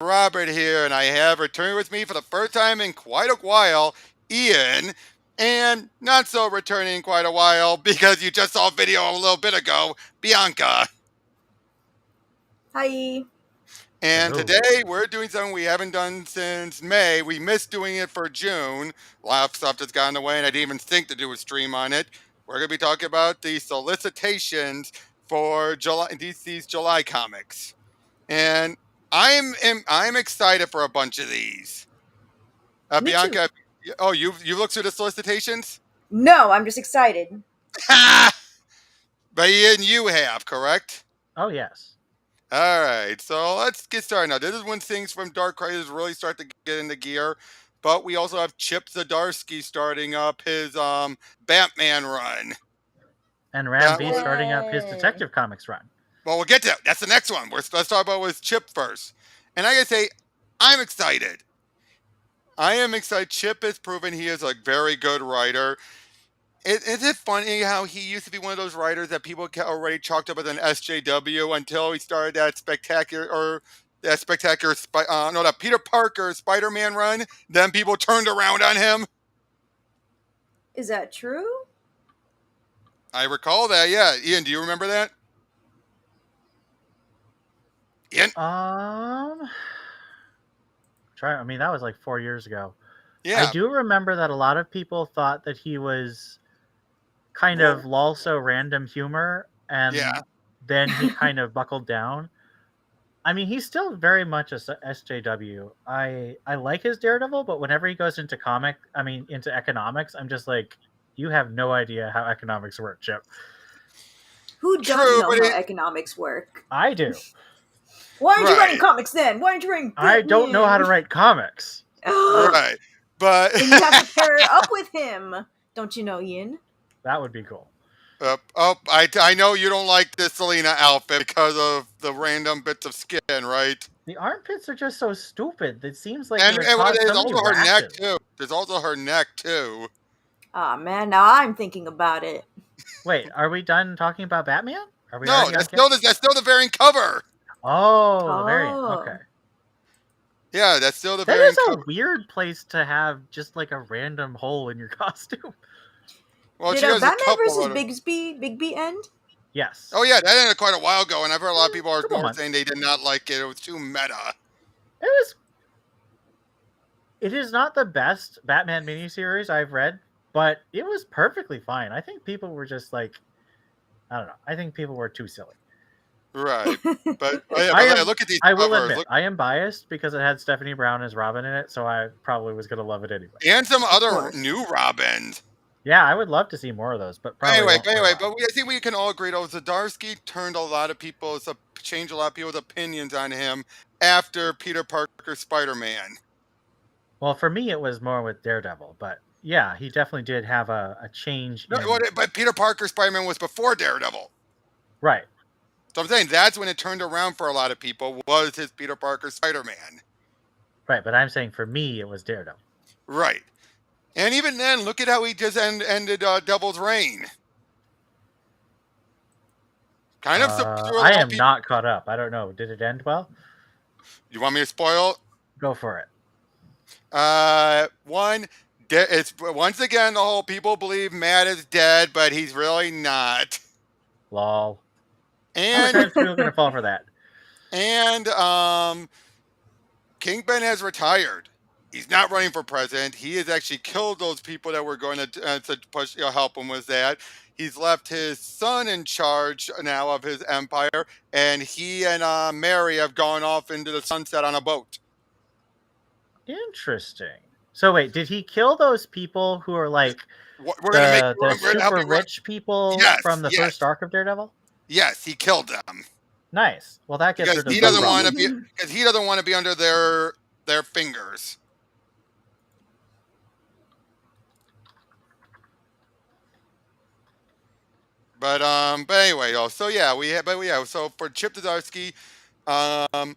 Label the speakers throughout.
Speaker 1: Robert here, and I have returned with me for the first time in quite a while, Ian, and not so returning in quite a while because you just saw a video a little bit ago, Bianca.
Speaker 2: Hi.
Speaker 1: And
Speaker 3: Hello.
Speaker 1: today we're doing something we haven't done since May. We missed doing it for June. A lot of stuff that's gotten away, and I didn't even think to do a stream on it. We're going to be talking about the solicitations for July DC's July comics. And I'm excited for a bunch of these.
Speaker 2: Me too.
Speaker 1: Bianca, oh, you looked through the solicitations?
Speaker 2: No, I'm just excited.
Speaker 1: But Ian, you have, correct?
Speaker 3: Oh, yes.
Speaker 1: All right, so let's get started now. This is when things from Dark Crisis really start to get into gear. But we also have Chip Zdarsky starting up his Batman run.
Speaker 3: And Ram B starting up his Detective Comics run.
Speaker 1: Well, we'll get to that. That's the next one. Let's talk about with Chip first. And I gotta say, I'm excited. I am excited. Chip has proven he is a very good writer. Is it funny how he used to be one of those writers that people already chalked up as an SJW until he started that that Peter Parker Spider-Man run? Then people turned around on him.
Speaker 2: Is that true?
Speaker 1: I recall that. Yeah, Ian, do you remember that? Ian?
Speaker 3: I mean, that was like 4 years ago.
Speaker 1: Yeah.
Speaker 3: I do remember that a lot of people thought that he was kind of also random humor, and then he kind of buckled down. I mean, he's still very much a SJW. I like his Daredevil, but whenever he goes into into economics, I'm just like, you have no idea how economics work, Chip.
Speaker 2: Who doesn't know how economics work?
Speaker 3: I do.
Speaker 2: Why aren't you writing comics then? Why aren't you writing Batman?
Speaker 3: I don't know how to write comics.
Speaker 1: Right. But
Speaker 2: then you have to pair it up with him. Don't you know, Ian?
Speaker 3: That would be cool.
Speaker 1: I know you don't like this Selena outfit because of the random bits of skin, right?
Speaker 3: The armpits are just so stupid. It seems like
Speaker 1: and there's also her neck too. There's also her neck too.
Speaker 2: Ah, man, now I'm thinking about it.
Speaker 3: Wait, are we done talking about Batman? Are we
Speaker 1: no, that's still the variant cover.
Speaker 3: Oh, the variant. Okay.
Speaker 1: Yeah, that's still the
Speaker 3: variant.
Speaker 1: That is
Speaker 3: a weird place to have just like a random hole in your costume.
Speaker 1: Well,
Speaker 2: did Batman versus Big B end?
Speaker 3: Yes.
Speaker 1: Oh yeah, that ended quite a while ago, and I've heard a lot of people are saying they did not like it. It was too meta.
Speaker 3: It is not the best Batman miniseries I've read, but it was perfectly fine. I think people were just like, I don't know. I think people were too silly.
Speaker 1: Right, but I look at these.
Speaker 3: I will admit, I am biased because it had Stephanie Brown as Robin in it, so I probably was going to love it anyway.
Speaker 1: And some other new Robins.
Speaker 3: Yeah, I would love to see more of those, but
Speaker 1: anyway, but I think we can all agree though Zdarsky changed a lot of people's opinions on him after Peter Parker Spider-Man.
Speaker 3: Well, for me, it was more with Daredevil, but yeah, he definitely did have a change.
Speaker 1: But Peter Parker Spider-Man was before Daredevil.
Speaker 3: Right.
Speaker 1: So I'm saying that's when it turned around for a lot of people, was his Peter Parker Spider-Man.
Speaker 3: Right, but I'm saying for me, it was Daredevil.
Speaker 1: Right. And even then, look at how he just ended Devil's Reign. Kind of.
Speaker 3: I am not caught up. I don't know. Did it end well?
Speaker 1: You want me to spoil?
Speaker 3: Go for it.
Speaker 1: It's once again the whole people believe Matt is dead, but he's really not.
Speaker 3: Lol.
Speaker 1: And
Speaker 3: I'm still gonna fall for that.
Speaker 1: And Kingpin has retired. He's not running for president. He has actually killed those people that were going to push, help him with that. He's left his son in charge now of his empire, and he and Mary have gone off into the sunset on a boat.
Speaker 3: Interesting. So wait, did he kill those people who are like the super rich people from the first arc of Daredevil?
Speaker 1: Yes, he killed them.
Speaker 3: Nice. Well, that gets rid of
Speaker 1: he doesn't want to be because he doesn't want to be under their fingers. But anyway, so for Chip Zdarsky,
Speaker 3: I'm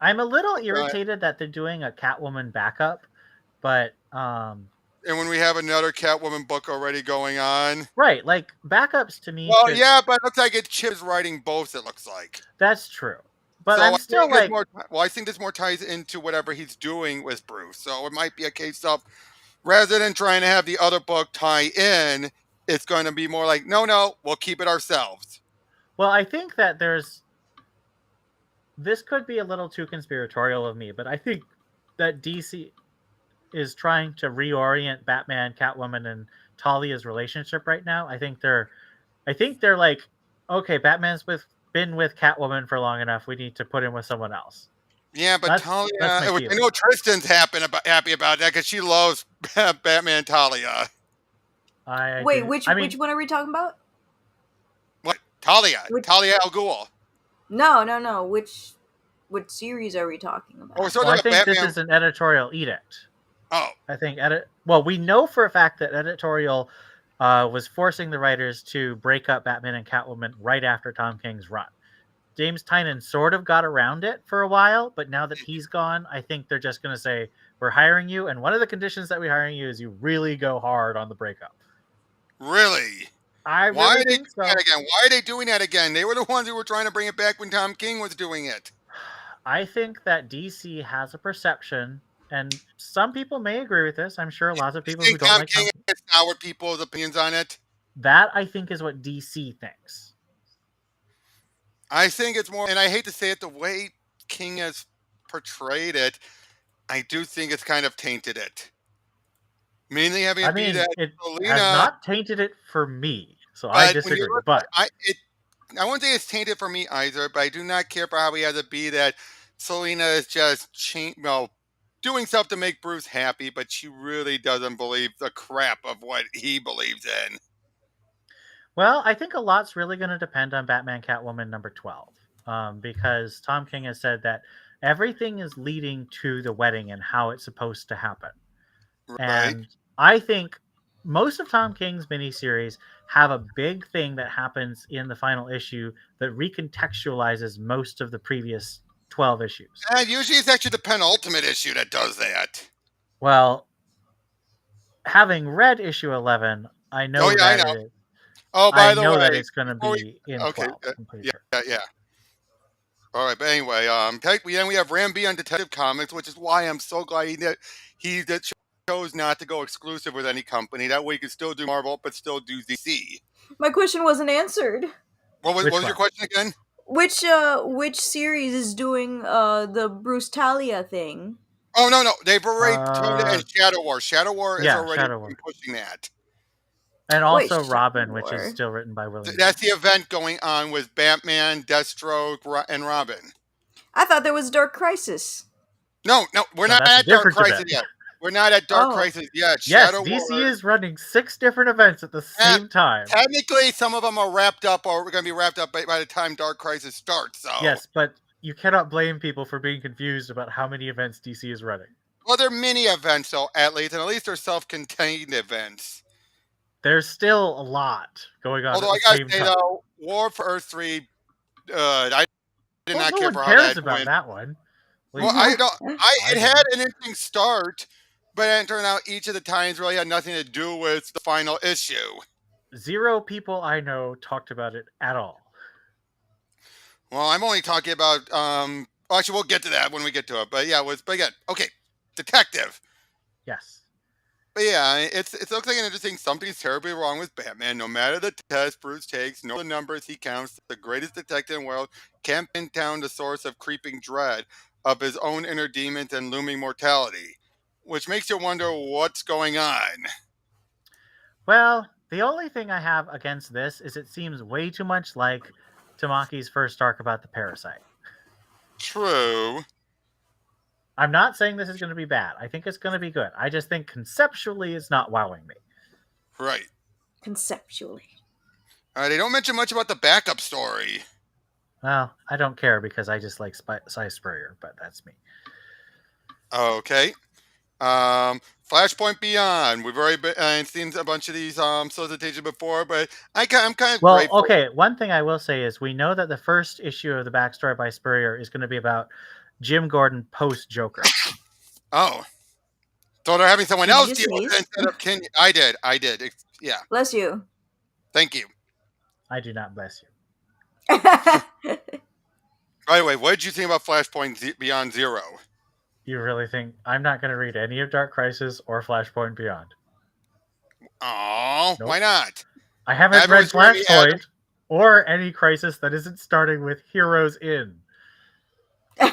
Speaker 3: a little irritated that they're doing a Catwoman backup, but
Speaker 1: and when we have another Catwoman book already going on,
Speaker 3: right? Like backups to me.
Speaker 1: Well, yeah, but it looks like Chip is writing both. It looks like
Speaker 3: that's true, But
Speaker 1: So
Speaker 3: I'm still like,
Speaker 1: I think this more ties into whatever he's doing with Bruce. So it might be a case of rather than trying to have the other book tie in, it's going to be more like, no, we'll keep it ourselves.
Speaker 3: well, I think that this could be a little too conspiratorial of me, but I think that DC is trying to reorient Batman, Catwoman, and Talia's relationship right now. I think they're like, okay, Batman's been with Catwoman for long enough. We need to put him with someone else.
Speaker 1: Yeah, but Talia,
Speaker 3: that's my
Speaker 1: I
Speaker 3: feeling.
Speaker 1: know Tristan's happy about that because she loves Batman Talia.
Speaker 2: Wait, which one are we talking about?
Speaker 1: What? Talia Al Ghul.
Speaker 2: No. Which series are we talking about?
Speaker 3: I think this is an editorial edict.
Speaker 1: Oh,
Speaker 3: I think well, we know for a fact that editorial was forcing the writers to break up Batman and Catwoman right after Tom King's run. James Tynion sort of got around it for a while, but now that he's gone, I think they're just going to say, we're hiring you, and one of the conditions that we're hiring you is you really go hard on the breakup.
Speaker 1: Really?
Speaker 3: Why are they doing
Speaker 1: that again? Why are they doing that again? They were the ones who were trying to bring it back when Tom King was doing it.
Speaker 3: I think that DC has a perception, and some people may agree with this. I'm sure lots of people who don't
Speaker 1: Tom
Speaker 3: like
Speaker 1: King has soured people's opinions on it.
Speaker 3: That, I think, is what DC thinks.
Speaker 1: I think it's more, and I hate to say it, the way King has portrayed it, I do think it's kind of tainted it. Mainly having it be that
Speaker 3: it
Speaker 1: Selina
Speaker 3: has not tainted it for me, so I disagree. But
Speaker 1: I wouldn't say it's tainted for me either, but I do not care for how he has it be that Selina is just doing stuff to make Bruce happy, but she really doesn't believe the crap of what he believes in.
Speaker 3: Well, I think a lot's really going to depend on Batman Catwoman number 12, because Tom King has said that everything is leading to the wedding and how it's supposed to happen.
Speaker 1: Right.
Speaker 3: And I think most of Tom King's miniseries have a big thing that happens in the final issue that recontextualizes most of the previous 12 issues.
Speaker 1: And usually it's actually the penultimate issue that does that.
Speaker 3: Well, having read issue 11, I know
Speaker 1: I know.
Speaker 3: it is.
Speaker 1: Oh, by the way,
Speaker 3: that it's going to be in 12.
Speaker 1: Yeah. All right, but anyway, then we have Ramby on Detective Comics, which is why I'm so glad he chose not to go exclusive with any company. That way he could still do Marvel, but still do DC.
Speaker 2: My question wasn't answered.
Speaker 1: What was your question again?
Speaker 2: Which series is doing the Bruce Talia thing?
Speaker 1: Oh no, they've already told it in Shadow War. Shadow War is already pushing that.
Speaker 3: And also Robin, which is still written by William.
Speaker 1: That's the event going on with Batman, Deathstroke, and Robin.
Speaker 2: I thought there was Dark Crisis.
Speaker 1: No, we're not at Dark Crisis yet. We're not at Dark Crisis yet.
Speaker 3: Yes, DC is running 6 different events at the same time.
Speaker 1: Technically, some of them are wrapped up, or we're going to be wrapped up by the time Dark Crisis starts. So.
Speaker 3: Yes, but you cannot blame people for being confused about how many events DC is running.
Speaker 1: Well, they're mini events, though, and at least they're self-contained events.
Speaker 3: There's still a lot going on.
Speaker 1: Although I gotta say, though, War for Earth 3, I did not care for how that went.
Speaker 3: That one.
Speaker 1: Well, it had an interesting start, but it turned out each of the times really had nothing to do with the final issue.
Speaker 3: 0 people I know talked about it at all.
Speaker 1: Well, I'm only talking about. Actually, we'll get to that when we get to it. But yeah, but again, okay, Detective.
Speaker 3: Yes.
Speaker 1: But yeah, it looks like an interesting. Something's terribly wrong with Batman. No matter the test Bruce takes, no the numbers he counts, the greatest detective in the world can't pin down the source of creeping dread of his own inner demons and looming mortality, which makes you wonder what's going on.
Speaker 3: Well, the only thing I have against this is it seems way too much like Tamaki's first arc about the parasite.
Speaker 1: True.
Speaker 3: I'm not saying this is going to be bad. I think it's going to be good. I just think conceptually it's not wowing me.
Speaker 1: Right.
Speaker 2: Conceptually.
Speaker 1: They don't mention much about the backup story.
Speaker 3: Well, I don't care because I just like Cy Spurrier, but that's me.
Speaker 1: Okay. Flashpoint Beyond. We've already seen a bunch of these solicitations before, but I'm kind of grateful.
Speaker 3: Okay. One thing I will say is we know that the first issue of the backstory by Spurrier is going to be about Jim Gordon post Joker.
Speaker 1: Oh, so they're having someone else deal with it instead of Ken. I did. Yeah.
Speaker 2: Bless you.
Speaker 1: Thank you.
Speaker 3: I do not bless you.
Speaker 1: But By the way, what did you think about Flashpoint Beyond Zero?
Speaker 3: You really think I'm not going to read any of Dark Crisis or Flashpoint Beyond?
Speaker 1: Oh,
Speaker 3: Nope.
Speaker 1: why not?
Speaker 3: I haven't read
Speaker 1: Everyone's hearing me
Speaker 3: Flashpoint or any Crisis that isn't starting with Heroes In.
Speaker 1: you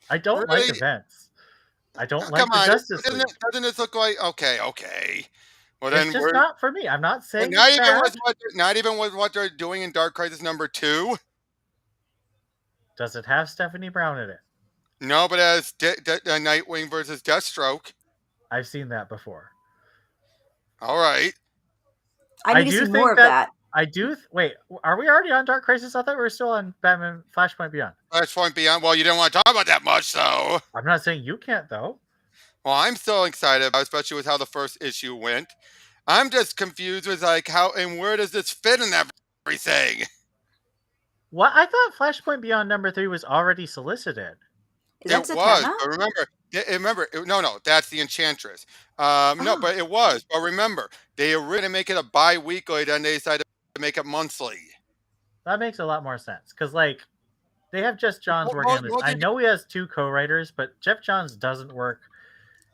Speaker 3: I don't like
Speaker 1: really?
Speaker 3: events. I don't
Speaker 1: Come
Speaker 3: like the
Speaker 1: on,
Speaker 3: Justice League.
Speaker 1: doesn't this look like okay? Well,
Speaker 3: It's
Speaker 1: then
Speaker 3: just
Speaker 1: we're
Speaker 3: not for me. I'm not
Speaker 1: well,
Speaker 3: saying it's bad.
Speaker 1: not even with what they're doing in Dark Crisis #2.
Speaker 3: Does it have Stephanie Brown in it?
Speaker 1: No, but as Nightwing versus Deathstroke.
Speaker 3: I've seen that before.
Speaker 1: All right.
Speaker 2: I need to see more of that.
Speaker 3: Wait, are we already on Dark Crisis? I thought we were still on Batman Flashpoint Beyond.
Speaker 1: Flashpoint Beyond. Well, you didn't want to talk about that much, so.
Speaker 3: I'm not saying you can't, though.
Speaker 1: Well, I'm still excited, especially with how the first issue went. I'm just confused with like how and where does this fit in everything?
Speaker 3: What? I thought Flashpoint Beyond #3 was already solicited.
Speaker 2: Is that
Speaker 1: It was,
Speaker 2: Zatanna?
Speaker 1: but no, that's the Enchantress. No, but it was. But remember, they originally make it a bi-weekly, then they decided to make it monthly.
Speaker 3: That makes a lot more sense because, like, they have Jeff Johns working on this. I know he has 2 co-writers, but Jeff Johns doesn't work.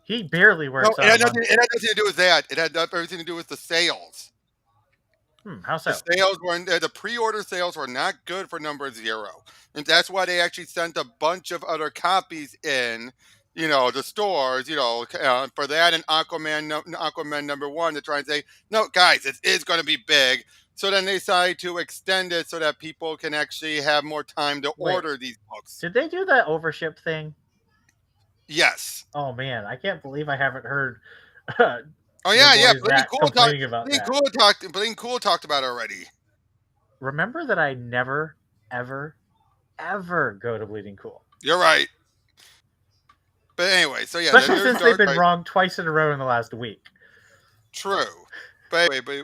Speaker 3: He barely works.
Speaker 1: No, it had nothing to do with that. It had everything to do with the sales.
Speaker 3: How so?
Speaker 1: The sales were the pre-order sales were not good for #0, and that's why they actually sent a bunch of other copies in, the stores, for that and Aquaman #1 to try and say, no, guys, it is going to be big. So then they decided to extend it so that people can actually have more time to order these books.
Speaker 3: Did they do that overship thing?
Speaker 1: Yes.
Speaker 3: Oh man, I can't believe I haven't heard.
Speaker 1: Oh yeah. Bleeding
Speaker 3: Cool
Speaker 1: talked about it already.
Speaker 3: Remember that I never, ever, ever go to Bleeding Cool.
Speaker 1: You're right. But anyway, so yeah.
Speaker 3: Especially since they've been wrong twice in a row in the last week.
Speaker 1: True. But anyway,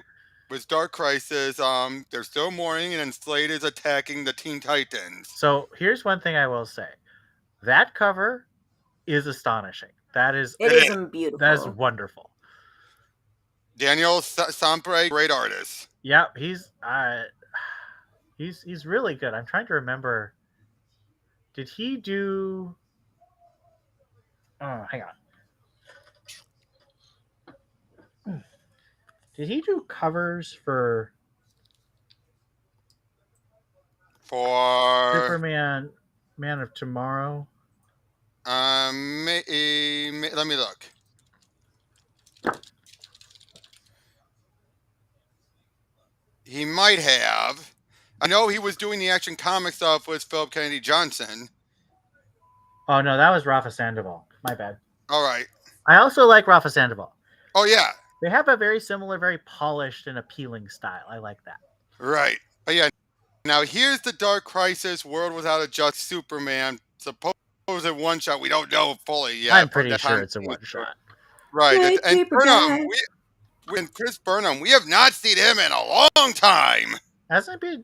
Speaker 1: with Dark Crisis, they're still mourning, and then Slade is attacking the Teen Titans.
Speaker 3: So here's one thing I will say: that cover is astonishing. It is
Speaker 2: beautiful.
Speaker 3: That is wonderful.
Speaker 1: Daniel Sampre, great artist.
Speaker 3: Yeah, he's really good. I'm trying to remember. Did he do? Oh, hang on. Did he do covers for Superman, Man of Tomorrow?
Speaker 1: Let me look. He might have. I know he was doing the Action Comics stuff with Philip Kennedy Johnson.
Speaker 3: Oh no, that was Rafa Sandoval. My bad.
Speaker 1: All right.
Speaker 3: I also like Rafa Sandoval.
Speaker 1: Oh yeah.
Speaker 3: They have a very similar, very polished and appealing style. I like that.
Speaker 1: Right. But yeah. Now here's the Dark Crisis World Without a Just Superman. Supposed one shot. We don't know fully yet.
Speaker 3: I'm pretty sure it's a one shot.
Speaker 1: Right. And Burnham, and Chris Burnham, we have not seen him in a long time.
Speaker 3: Hasn't he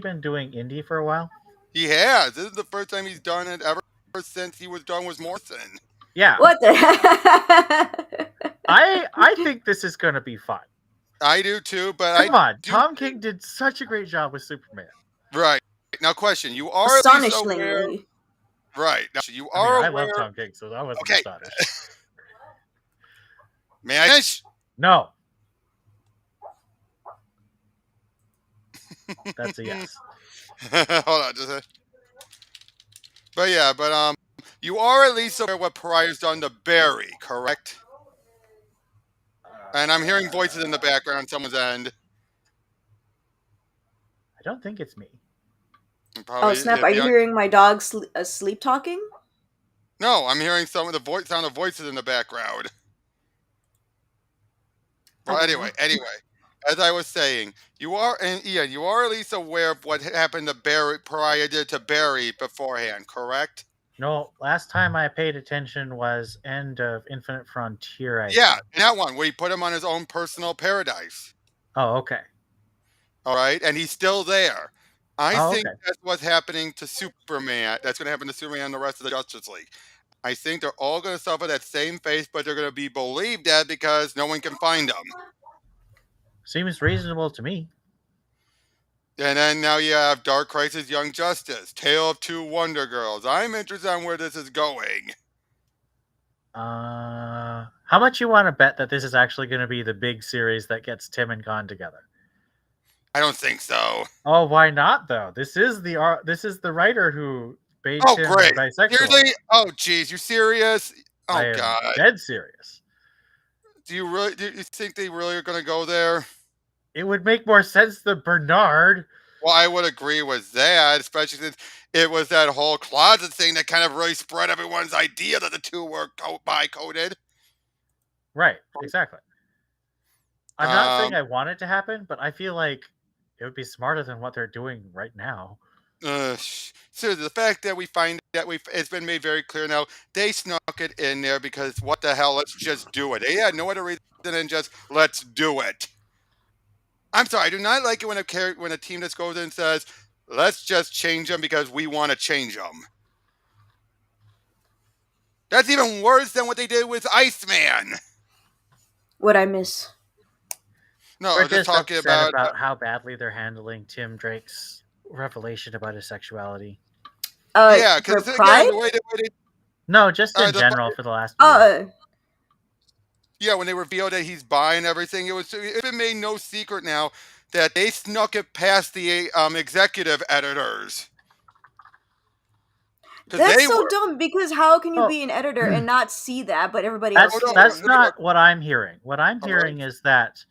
Speaker 3: been doing indie for a while?
Speaker 1: He has. This is the first time he's done it ever since he was done with Morrison.
Speaker 3: Yeah.
Speaker 2: What the heck?
Speaker 3: I think this is going to be fun.
Speaker 1: I do too, but
Speaker 3: Come on. Tom King did such a great job with Superman.
Speaker 1: Right. Now, question. You are
Speaker 2: astonishingly.
Speaker 1: Right. Now, you are
Speaker 3: I love Tom King, so I wasn't astonished.
Speaker 1: May I finish?
Speaker 3: No. That's a yes.
Speaker 1: Hold on, just a... But you are at least aware what Pariah's done to Barry, correct? And I'm hearing voices in the background on someone's end.
Speaker 3: I don't think it's me.
Speaker 2: Oh snap! Are you hearing my dog sleep talking?
Speaker 1: No, I'm hearing some of the sound of voices in the background. Well, anyway, as I was saying, you are at least aware of what happened to Barry. Pariah did to Barry beforehand, correct?
Speaker 3: No, last time I paid attention was end of Infinite Frontier.
Speaker 1: That one where he put him on his own personal paradise.
Speaker 3: Oh, okay.
Speaker 1: All right, and he's still there. I think that's what's happening to Superman. That's going to happen to Superman and the rest of the Justice League. I think they're all going to suffer that same fate, but they're going to be believed dead because no one can find them.
Speaker 3: Seems reasonable to me.
Speaker 1: And then now you have Dark Crisis Young Justice, Tale of Two Wonder Girls. I'm interested on where this is going.
Speaker 3: How much you want to bet that this is actually going to be the big series that gets Tim and Khan together?
Speaker 1: I don't think so.
Speaker 3: Oh, why not though? This is the writer who made
Speaker 1: Oh,
Speaker 3: Tim
Speaker 1: great.
Speaker 3: bisexual.
Speaker 1: Seriously? Oh, geez. You serious? Oh,
Speaker 3: I am
Speaker 1: God.
Speaker 3: dead serious.
Speaker 1: Do you think they really are going to go there?
Speaker 3: It would make more sense than Bernard.
Speaker 1: Well, I would agree with that, especially since it was that whole closet thing that kind of really spread everyone's idea that the two were bi-coded.
Speaker 3: Right, exactly. I'm not saying I want it to happen, but I feel like it would be smarter than what they're doing right now.
Speaker 1: So the fact that we find that it's been made very clear now, they snuck it in there because what the hell, let's just do it. They had no other reason than just let's do it. I'm sorry, I do not like it when a team just goes in and says, let's just change them because we want to change them. That's even worse than what they did with Iceman.
Speaker 2: What I miss?
Speaker 1: No,
Speaker 3: We're
Speaker 1: I'm just talking
Speaker 3: upset about how badly they're handling Tim Drake's revelation about his sexuality.
Speaker 1: Yeah, because again, the way they
Speaker 3: no, just in general for the last
Speaker 2: year.
Speaker 1: Yeah, when they revealed that he's bi and everything, it's been made no secret now that they snuck it past the executive editors.
Speaker 2: That's so dumb, because how can you be an editor and not see that, but everybody else can?
Speaker 3: That's not what I'm hearing. What I'm hearing is that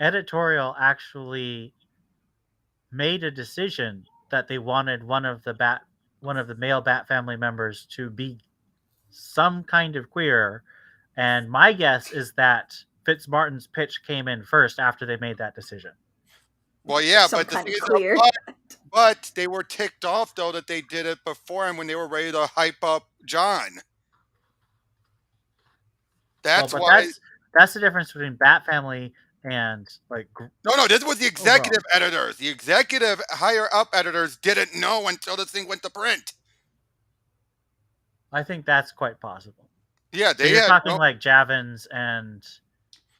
Speaker 3: editorial actually made a decision that they wanted one of the male Bat family members to be some kind of queer, and my guess is that Fitzmartin's pitch came in first after they made that decision.
Speaker 1: Well, yeah, but the thing is, but they were ticked off though that they did it before him when they were ready to hype up John. That's why.
Speaker 3: That's the difference between Bat family and like.
Speaker 1: No, this was the executive editors. The executive higher up editors didn't know until this thing went to print.
Speaker 3: I think that's quite possible.
Speaker 1: Yeah,
Speaker 3: you're talking like Javins and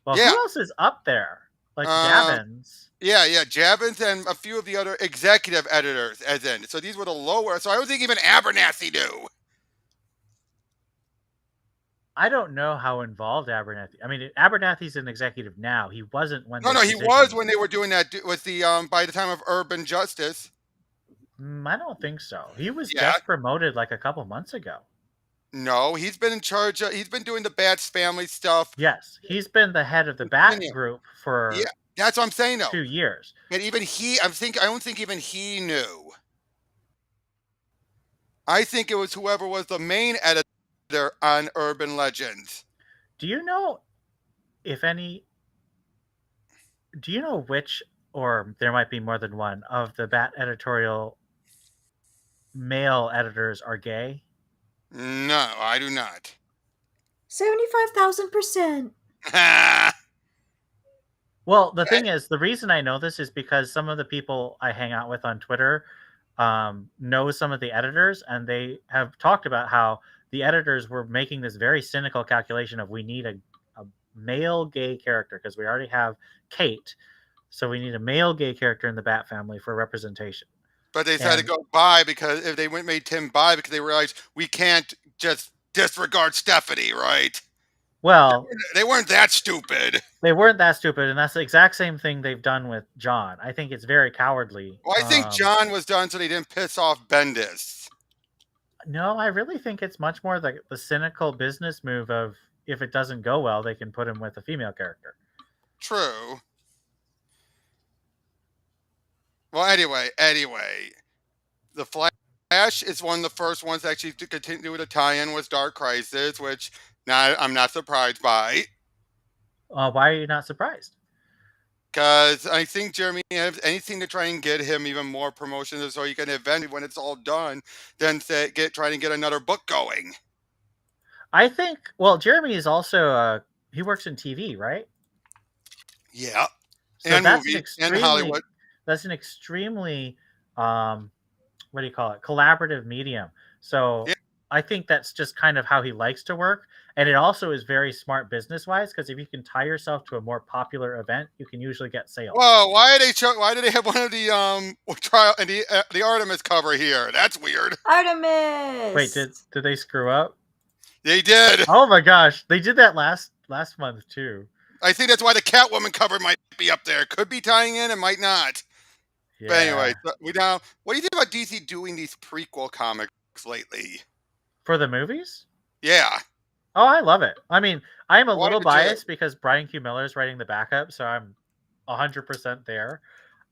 Speaker 3: who else is up there? Like Javins.
Speaker 1: Yeah, Javins and a few of the other executive editors, as in. So these were the lower. So I don't think even Abernathy knew.
Speaker 3: I don't know how involved Abernathy. I mean, Abernathy's an executive now. He wasn't when.
Speaker 1: No, he was when they were doing that with the by the time of Urban Justice.
Speaker 3: I don't think so. He was just promoted like a couple months ago.
Speaker 1: No, he's been in charge. He's been doing the Bats family stuff.
Speaker 3: Yes, he's been the head of the Bat group for.
Speaker 1: Yeah, that's what I'm saying. Though
Speaker 3: 2 years,
Speaker 1: and even he, I don't think even he knew. I think it was whoever was the main editor on Urban Legends.
Speaker 3: Do you know if any? Do you know which, or there might be more than one of the Bat editorial male editors are gay?
Speaker 1: No, I do not.
Speaker 2: 75,000%.
Speaker 3: Well, the thing is, the reason I know this is because some of the people I hang out with on Twitter know some of the editors, and they have talked about how the editors were making this very cynical calculation of we need a male gay character because we already have Kate, so we need a male gay character in the Bat family for representation.
Speaker 1: But they decided to go bi because if they made Tim bi because they realized we can't just disregard Stephanie, right?
Speaker 3: Well,
Speaker 1: they weren't that stupid.
Speaker 3: They weren't that stupid, and that's the exact same thing they've done with John. I think it's very cowardly.
Speaker 1: Well, I think John was done so they didn't piss off Bendis.
Speaker 3: No, I really think it's much more the cynical business move of if it doesn't go well, they can put him with a female character.
Speaker 1: True. Well, anyway, the Flash is one of the first ones actually to continue with a tie-in with Dark Crisis, which now I'm not surprised by.
Speaker 3: Why are you not surprised?
Speaker 1: Because I think Jeremy has anything to try and get him even more promotion, so you can eventually, when it's all done, then try and get another book going.
Speaker 3: I think. Well, Jeremy is also he works in TV, right?
Speaker 1: Yeah,
Speaker 3: so and movies and Hollywood. That's an extremely, what do you call it? Collaborative medium. So I think that's just kind of how he likes to work. And it also is very smart business-wise, because if you can tie yourself to a more popular event, you can usually get sales.
Speaker 1: Whoa! Why did they have one of the trial and the Artemis cover here? That's weird.
Speaker 2: Artemis.
Speaker 3: Wait, did they screw up?
Speaker 1: They did.
Speaker 3: Oh my gosh, they did that last month too.
Speaker 1: I think that's why the Catwoman cover might be up there. Could be tying in, it might not.
Speaker 3: Yeah.
Speaker 1: But anyway, what do you think about DC doing these prequel comics lately?
Speaker 3: For the movies?
Speaker 1: Yeah.
Speaker 3: Oh, I love it. I mean, I am a
Speaker 1: Why
Speaker 3: little
Speaker 1: did you?
Speaker 3: biased because Brian Q. Miller is writing the backup, so I'm 100% there.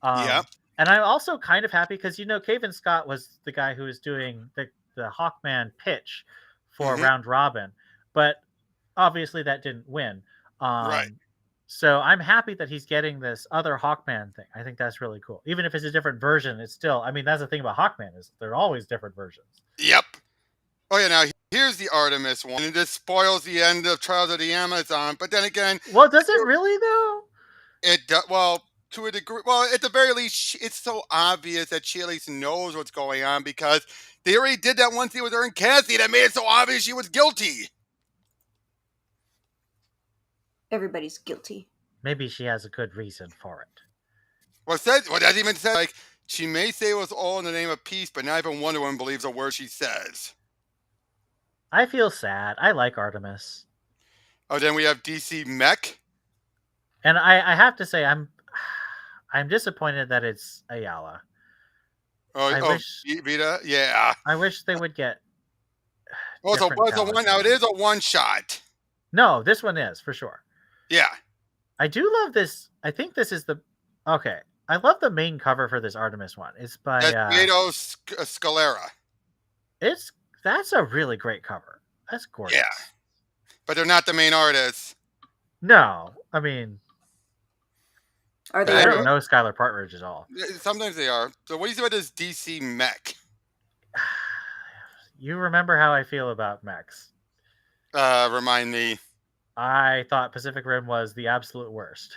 Speaker 1: Yep.
Speaker 3: And I'm also kind of happy because Cavan Scott was the guy who was doing the Hawkman pitch for Round Robin, but obviously that didn't win.
Speaker 1: Right.
Speaker 3: So I'm happy that he's getting this other Hawkman thing. I think that's really cool. Even if it's a different version, it's still. I mean, that's the thing about Hawkman is they're always different versions.
Speaker 1: Yep. Oh yeah. Now here's the Artemis one, and this spoils the end of Trials of the Amazon. But then again,
Speaker 3: well, does it really though?
Speaker 1: It well. To a degree, well, at the very least, it's so obvious that she at least knows what's going on because they already did that one thing with her and Cassie that made it so obvious she was guilty.
Speaker 2: Everybody's guilty.
Speaker 3: Maybe she has a good reason for it.
Speaker 1: What that even said? Like, she may say it was all in the name of peace, but not even Wonder Woman believes a word she says.
Speaker 3: I feel sad. I like Artemis.
Speaker 1: Oh, then we have DC Mech.
Speaker 3: And I have to say, I'm disappointed that it's Ayala.
Speaker 1: Vita, yeah.
Speaker 3: I wish they would get.
Speaker 1: Well, so was a one. Now it is a one shot.
Speaker 3: No, this one is for sure.
Speaker 1: Yeah.
Speaker 3: I do love this. I think this is the. Okay, I love the main cover for this Artemis one. It's by
Speaker 1: Diego Scalera.
Speaker 3: That's a really great cover. That's gorgeous.
Speaker 1: Yeah, but they're not the main artists.
Speaker 3: No, I mean,
Speaker 2: are they?
Speaker 3: I don't know Skylar Partridge at all.
Speaker 1: Sometimes they are. So what do you think about this DC Mech?
Speaker 3: You remember how I feel about mechs.
Speaker 1: Remind me.
Speaker 3: I thought Pacific Rim was the absolute worst.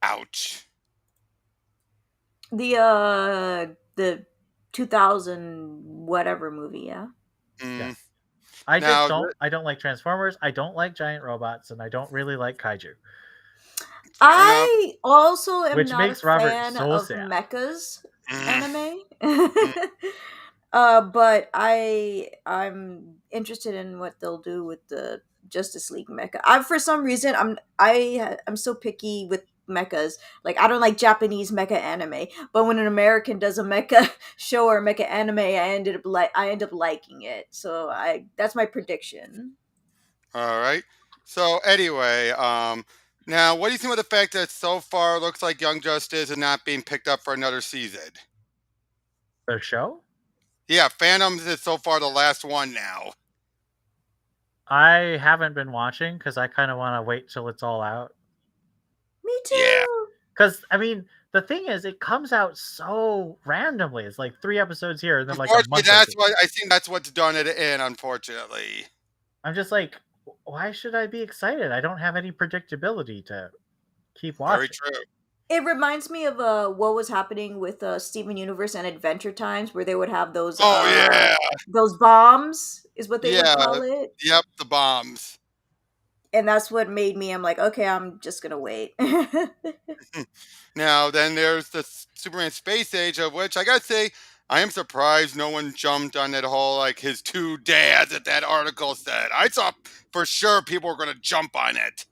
Speaker 1: Ouch.
Speaker 2: The 2000 whatever movie, yeah.
Speaker 3: Yeah. I don't like Transformers. I don't like giant robots, and I don't really like kaiju.
Speaker 2: I also am
Speaker 3: Which
Speaker 2: not
Speaker 3: makes
Speaker 2: a
Speaker 3: Robert
Speaker 2: fan
Speaker 3: so
Speaker 2: of
Speaker 3: sad.
Speaker 2: mechas anime. But I'm interested in what they'll do with the Justice League mecha. For some reason I'm so picky with mechas. Like, I don't like Japanese mecha anime, but when an American does a mecha show or mecha anime, I end up liking it. So that's my prediction.
Speaker 1: All right. So anyway, now what do you think of the fact that so far it looks like Young Justice is not being picked up for another season?
Speaker 3: The show?
Speaker 1: Yeah, Phantoms is so far the last one now.
Speaker 3: I haven't been watching because I kind of want to wait till it's all out.
Speaker 2: Me too.
Speaker 1: Yeah.
Speaker 3: Because, I mean, the thing is, it comes out so randomly. It's like 3 episodes here, and then like a month.
Speaker 1: I think that's what's done it in, unfortunately.
Speaker 3: I'm just like, why should I be excited? I don't have any predictability to keep watching.
Speaker 1: Very true.
Speaker 2: It reminds me of what was happening with Steven Universe and Adventure Times, where they would have those. Those bombs is what they would call it.
Speaker 1: Yep, the bombs.
Speaker 2: And that's what made me. I'm like, okay, I'm just gonna wait.
Speaker 1: Now, then there's the Superman Space Age, of which I gotta say, I am surprised no one jumped on that whole, like, his 2 dads that that article said. I thought for sure people were gonna jump on it.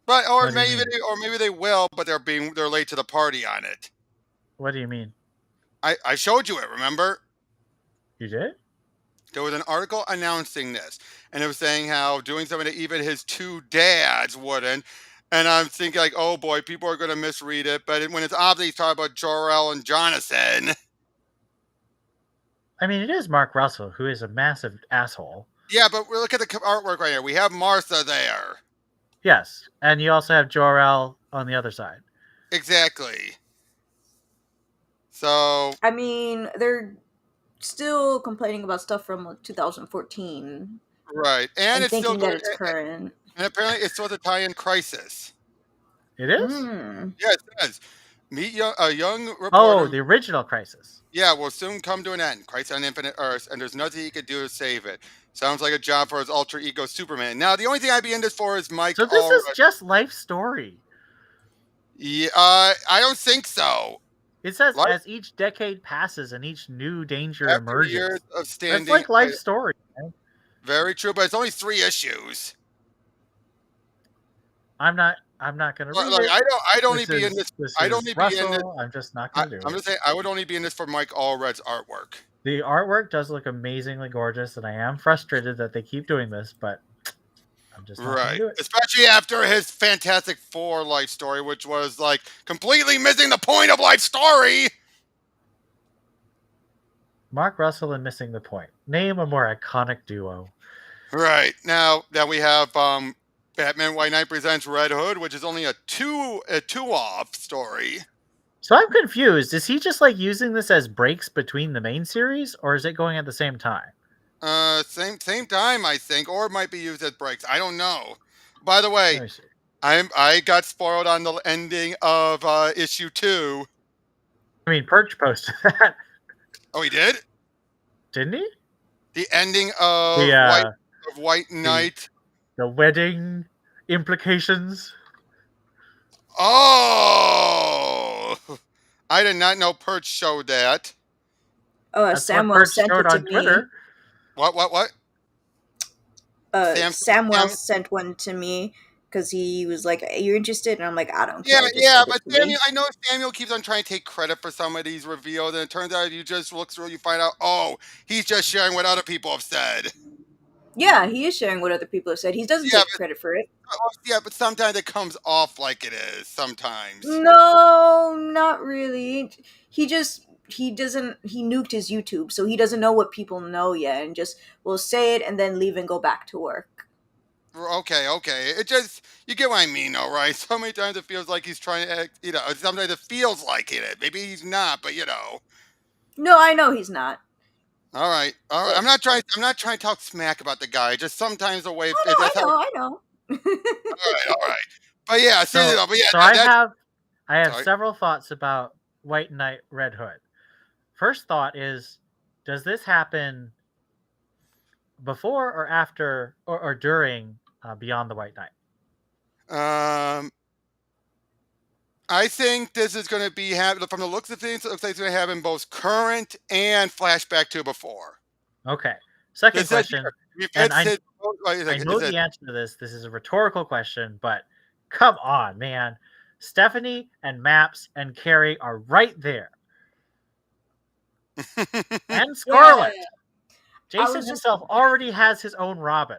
Speaker 1: But maybe they will, but they're late to the party on it.
Speaker 3: What do you mean?
Speaker 1: I showed you it, remember?
Speaker 3: You did?
Speaker 1: There was an article announcing this, and it was saying how doing something that even his 2 dads wouldn't. And I'm thinking, like, oh boy, people are going to misread it. But when it's obviously he's talking about Jor-El and Jonathan.
Speaker 3: I mean, it is Mark Russell, who is a massive asshole.
Speaker 1: Yeah, but look at the artwork right here. We have Martha there.
Speaker 3: Yes, and you also have Jor-El on the other side.
Speaker 1: Exactly. So,
Speaker 2: I mean, they're still complaining about stuff from 2014.
Speaker 1: Right. And it's
Speaker 2: thinking
Speaker 1: still
Speaker 2: that it's current.
Speaker 1: And apparently it's supposed to tie in Crisis.
Speaker 3: It is?
Speaker 1: Yeah, it says. Meet a young reporter.
Speaker 3: Oh, the original Crisis.
Speaker 1: Yeah, will soon come to an end. Crisis on Infinite Earths, and there's nothing he could do to save it. Sounds like a job for his alter ego Superman. Now, the only thing I'd be in this for is Mike
Speaker 3: So this is
Speaker 1: Allred.
Speaker 3: just life story.
Speaker 1: Yeah, I don't think so.
Speaker 3: It says as each decade passes and each new danger
Speaker 1: After
Speaker 3: emerges.
Speaker 1: years of standing,
Speaker 3: That's like life story. Right?
Speaker 1: Very true, but it's only 3 issues.
Speaker 3: I'm not going to read it.
Speaker 1: I'd only be in this. I'd only be in this.
Speaker 3: I'm just not going to do it.
Speaker 1: I'm just saying I would only be in this for Mike Allred's artwork.
Speaker 3: The artwork does look amazingly gorgeous, and I am frustrated that they keep doing this, but I'm just not going to do it.
Speaker 1: Especially after his Fantastic Four life story, which was like completely missing the point of life story.
Speaker 3: Mark Russell and missing the point. Name a more iconic duo.
Speaker 1: Right. Now that we have Batman White Knight presents Red Hood, which is only a two-off story.
Speaker 3: So I'm confused. Is he just like using this as breaks between the main series, or is it going at the same time?
Speaker 1: Same time, I think, or it might be used as breaks. I don't know. By the way, I got spoiled on the ending of issue 2.
Speaker 3: I mean, Perch posted that.
Speaker 1: Oh, he did?
Speaker 3: Didn't he?
Speaker 1: The ending of White Knight.
Speaker 3: The wedding implications.
Speaker 1: Oh, I did not know Perch showed that.
Speaker 2: Oh, Samuel sent it to me.
Speaker 1: Twitter. What?
Speaker 2: Samuel sent one to me because he was like, "Are you interested?" And I'm like, "I don't
Speaker 1: care."
Speaker 2: Yeah,
Speaker 1: but Samuel, I know Samuel keeps on trying to take credit for some of these reveals, and it turns out you just look through, you find out, oh, he's just sharing what other people have said.
Speaker 2: Yeah, he is sharing what other people have said. He doesn't take credit for it.
Speaker 1: Yeah, but sometimes it comes off like it is. Sometimes.
Speaker 2: No, not really. He nuked his YouTube, so he doesn't know what people know yet, and just will say it and then leave and go back to work.
Speaker 1: Okay. It just, you get what I mean, though, right? So many times it feels like he's trying to act, sometimes it feels like it. Maybe he's not, but
Speaker 2: No, I know he's not.
Speaker 1: All right. I'm not trying to talk smack about the guy. Just sometimes the way.
Speaker 2: I know.
Speaker 1: All right. But yeah,
Speaker 3: I have several thoughts about White Knight, Red Hood. First thought is, does this happen before or after or during Beyond the White Knight?
Speaker 1: I think this is going to be from the looks of things. It looks like it's going to happen both current and flashback to before.
Speaker 3: Okay. Second question. And I know the answer to this. This is a rhetorical question, but come on, man. Stephanie and Maps and Carrie are right there. And Scarlet. Yeah. Jason himself already has his own Robin.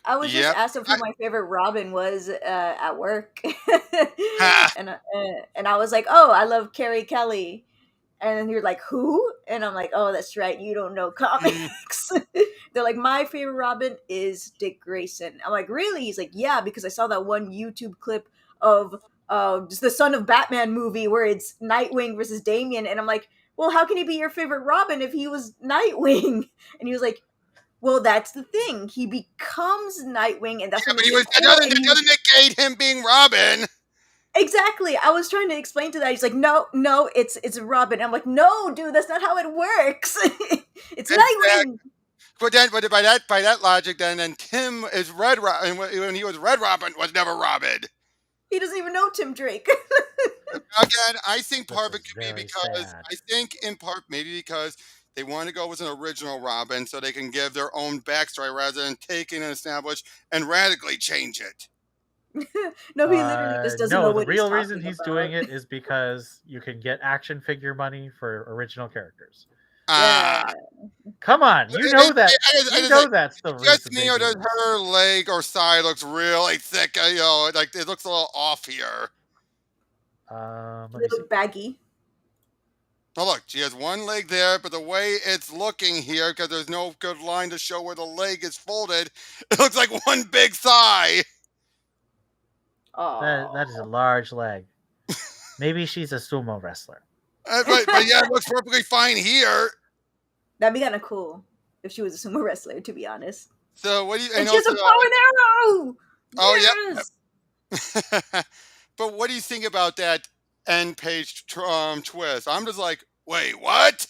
Speaker 2: I was just asked who my favorite Robin was at work, and I was like, "Oh, I love Carrie Kelly," and then you're like, "Who?" And I'm like, "Oh, that's right, you don't know comics." They're like, "My favorite Robin is Dick Grayson." I'm like, "Really?" He's like, "Yeah, because I saw that one YouTube clip of just the Son of Batman movie where it's Nightwing versus Damian," and I'm like, "Well, how can he be your favorite Robin if he was Nightwing?" And he was like, well, that's the thing. He becomes Nightwing, and that's what
Speaker 1: he was. That doesn't negate him being Robin.
Speaker 2: Exactly. I was trying to explain to that. He's like, no, it's Robin. I'm like, no, dude, that's not how it works. It's Nightwing.
Speaker 1: But then, by that logic, then Tim is Red Robin. When he was Red Robin, was never Robin.
Speaker 2: He doesn't even know Tim Drake.
Speaker 1: Again, I think part of it could be because because they want to go with an original Robin so they can give their own backstory rather than taking an established and radically change it.
Speaker 2: No, he literally just doesn't know what
Speaker 3: the real reason he's doing it is because you can get action figure money for original characters. Come on, you know that. You know that's the reason.
Speaker 1: Just does her leg or side looks really thick. Like it looks a little off here.
Speaker 2: Let me see. Baggy.
Speaker 1: Oh, look, she has one leg there, but the way it's looking here, because there's no good line to show where the leg is folded, it looks like one big thigh.
Speaker 3: That is a large leg. Maybe she's a sumo wrestler.
Speaker 1: But yeah, it looks perfectly fine here.
Speaker 2: That'd be kind of cool if she was a sumo wrestler, to be honest.
Speaker 1: So what do you?
Speaker 2: And she has a bow and arrow.
Speaker 1: Oh yes. Yeah. But what do you think about that end page twist? I'm just like, wait, what?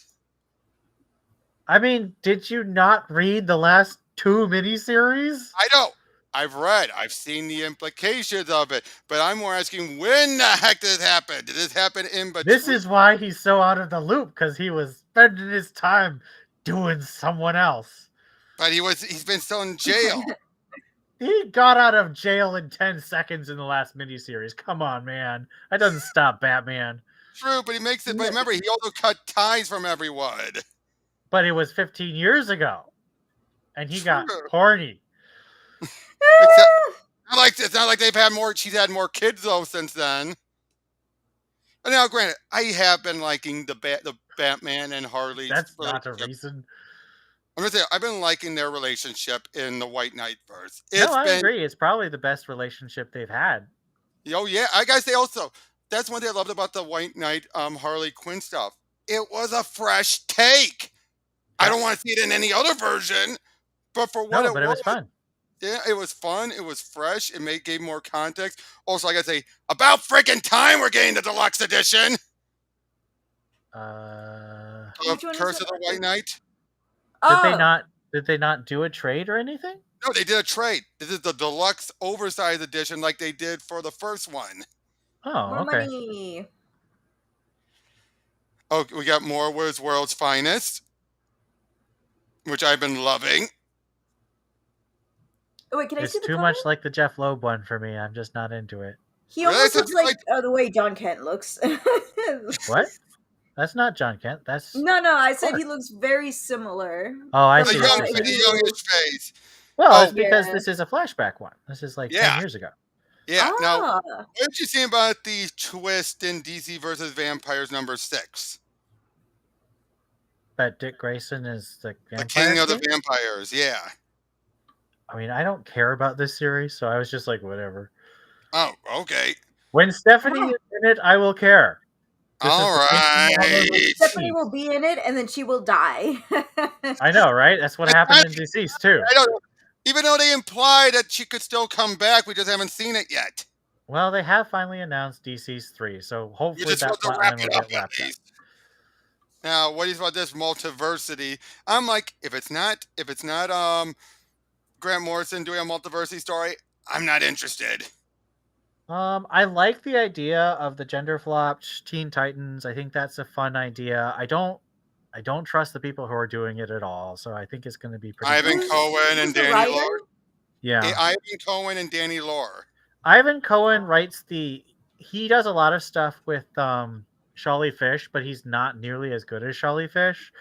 Speaker 3: I mean, did you not read the last 2 miniseries?
Speaker 1: I know. I've seen the implications of it, but I'm more asking when the heck did this happen? Did this happen in
Speaker 3: This
Speaker 1: between?
Speaker 3: is why he's so out of the loop, because he was spending his time doing someone else.
Speaker 1: But he's been still in jail.
Speaker 3: He got out of jail in 10 seconds in the last miniseries. Come on, man. That doesn't stop Batman.
Speaker 1: True, but he makes it. But remember, he also cut ties from everyone.
Speaker 3: But it was 15 years ago. And he got
Speaker 1: True.
Speaker 3: horny.
Speaker 1: Except, it's not like they've had more. She's had more kids though since then. And now, granted, I have been liking the Batman and Harley.
Speaker 3: That's not a reason.
Speaker 1: I'm gonna say I've been liking their relationship in the White Knight verse.
Speaker 3: No, I agree. It's probably the best relationship they've had.
Speaker 1: Oh yeah, I gotta say also that's one thing I loved about the White Knight Harley Quinn stuff. It was a fresh take. Yeah. I don't want to see it in any other version, but for what
Speaker 3: it was fun.
Speaker 1: Yeah, it was fun. It was fresh. It gave more context. Also, I gotta say, about freaking time we're getting the deluxe edition. Curse of the White Knight.
Speaker 3: Did they not do a trade or anything?
Speaker 1: No, they did a trade. This is the deluxe oversized edition, like they did for the first one.
Speaker 3: Oh,
Speaker 2: more
Speaker 3: okay.
Speaker 2: Money.
Speaker 1: Oh, we got more World's Finest, which I've been loving.
Speaker 2: Oh, wait, can I see the
Speaker 3: too
Speaker 2: cover?
Speaker 3: much like the Jeff Loeb one for me. I'm just not into it.
Speaker 2: He almost looks like the way John Kent looks.
Speaker 3: What? That's not John Kent. That's
Speaker 2: no. I said he looks very similar.
Speaker 3: Oh, I see.
Speaker 1: The youngish face.
Speaker 3: Well, it's because this is a flashback one. This is like 10 years ago.
Speaker 1: Yeah. Now, what did you say about the twist in DC versus Vampires #6?
Speaker 3: That Dick Grayson is the
Speaker 1: king of the vampires. Yeah.
Speaker 3: I mean, I don't care about this series, so I was just like, whatever.
Speaker 1: Oh, okay.
Speaker 3: When Stephanie is in it, I will care.
Speaker 1: All right.
Speaker 2: Stephanie will be in it, and then she will die.
Speaker 3: I know, right? That's what happened in Deceased, too.
Speaker 1: I don't know. Even though they imply that she could still come back, we just haven't seen it yet.
Speaker 3: Well, they have finally announced Deceased 3, so hopefully that plotline will get wrapped up.
Speaker 1: Now, what is about this multiversity? I'm like, if it's not Grant Morrison doing a multiversity story, I'm not interested.
Speaker 3: I like the idea of the gender flopped Teen Titans. I think that's a fun idea. I don't trust the people who are doing it at all, so I think it's going to be pretty.
Speaker 1: Ivan Cohen and Danny Lore.
Speaker 3: Yeah,
Speaker 1: Ivan Cohen and Danny Lore.
Speaker 3: Ivan Cohen writes he does a lot of stuff with Charlie Fish, but he's not nearly as good as Charlie Fish.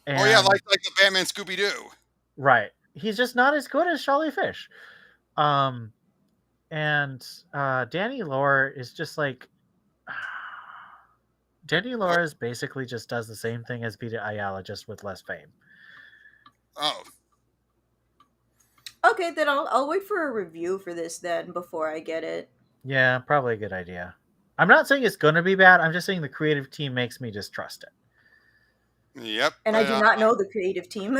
Speaker 1: And, like the Batman Scooby-Doo.
Speaker 3: Right. He's just not as good as Charlie Fish. And Danny Lore is just like Danny Lore is basically just does the same thing as Vita Ayala, just with less fame.
Speaker 1: Oh.
Speaker 2: Okay, then I'll wait for a review for this then before I get it.
Speaker 3: Yeah, probably a good idea. I'm not saying it's going to be bad. I'm just saying the creative team makes me distrust it.
Speaker 1: Yep.
Speaker 2: And I do not know the creative team.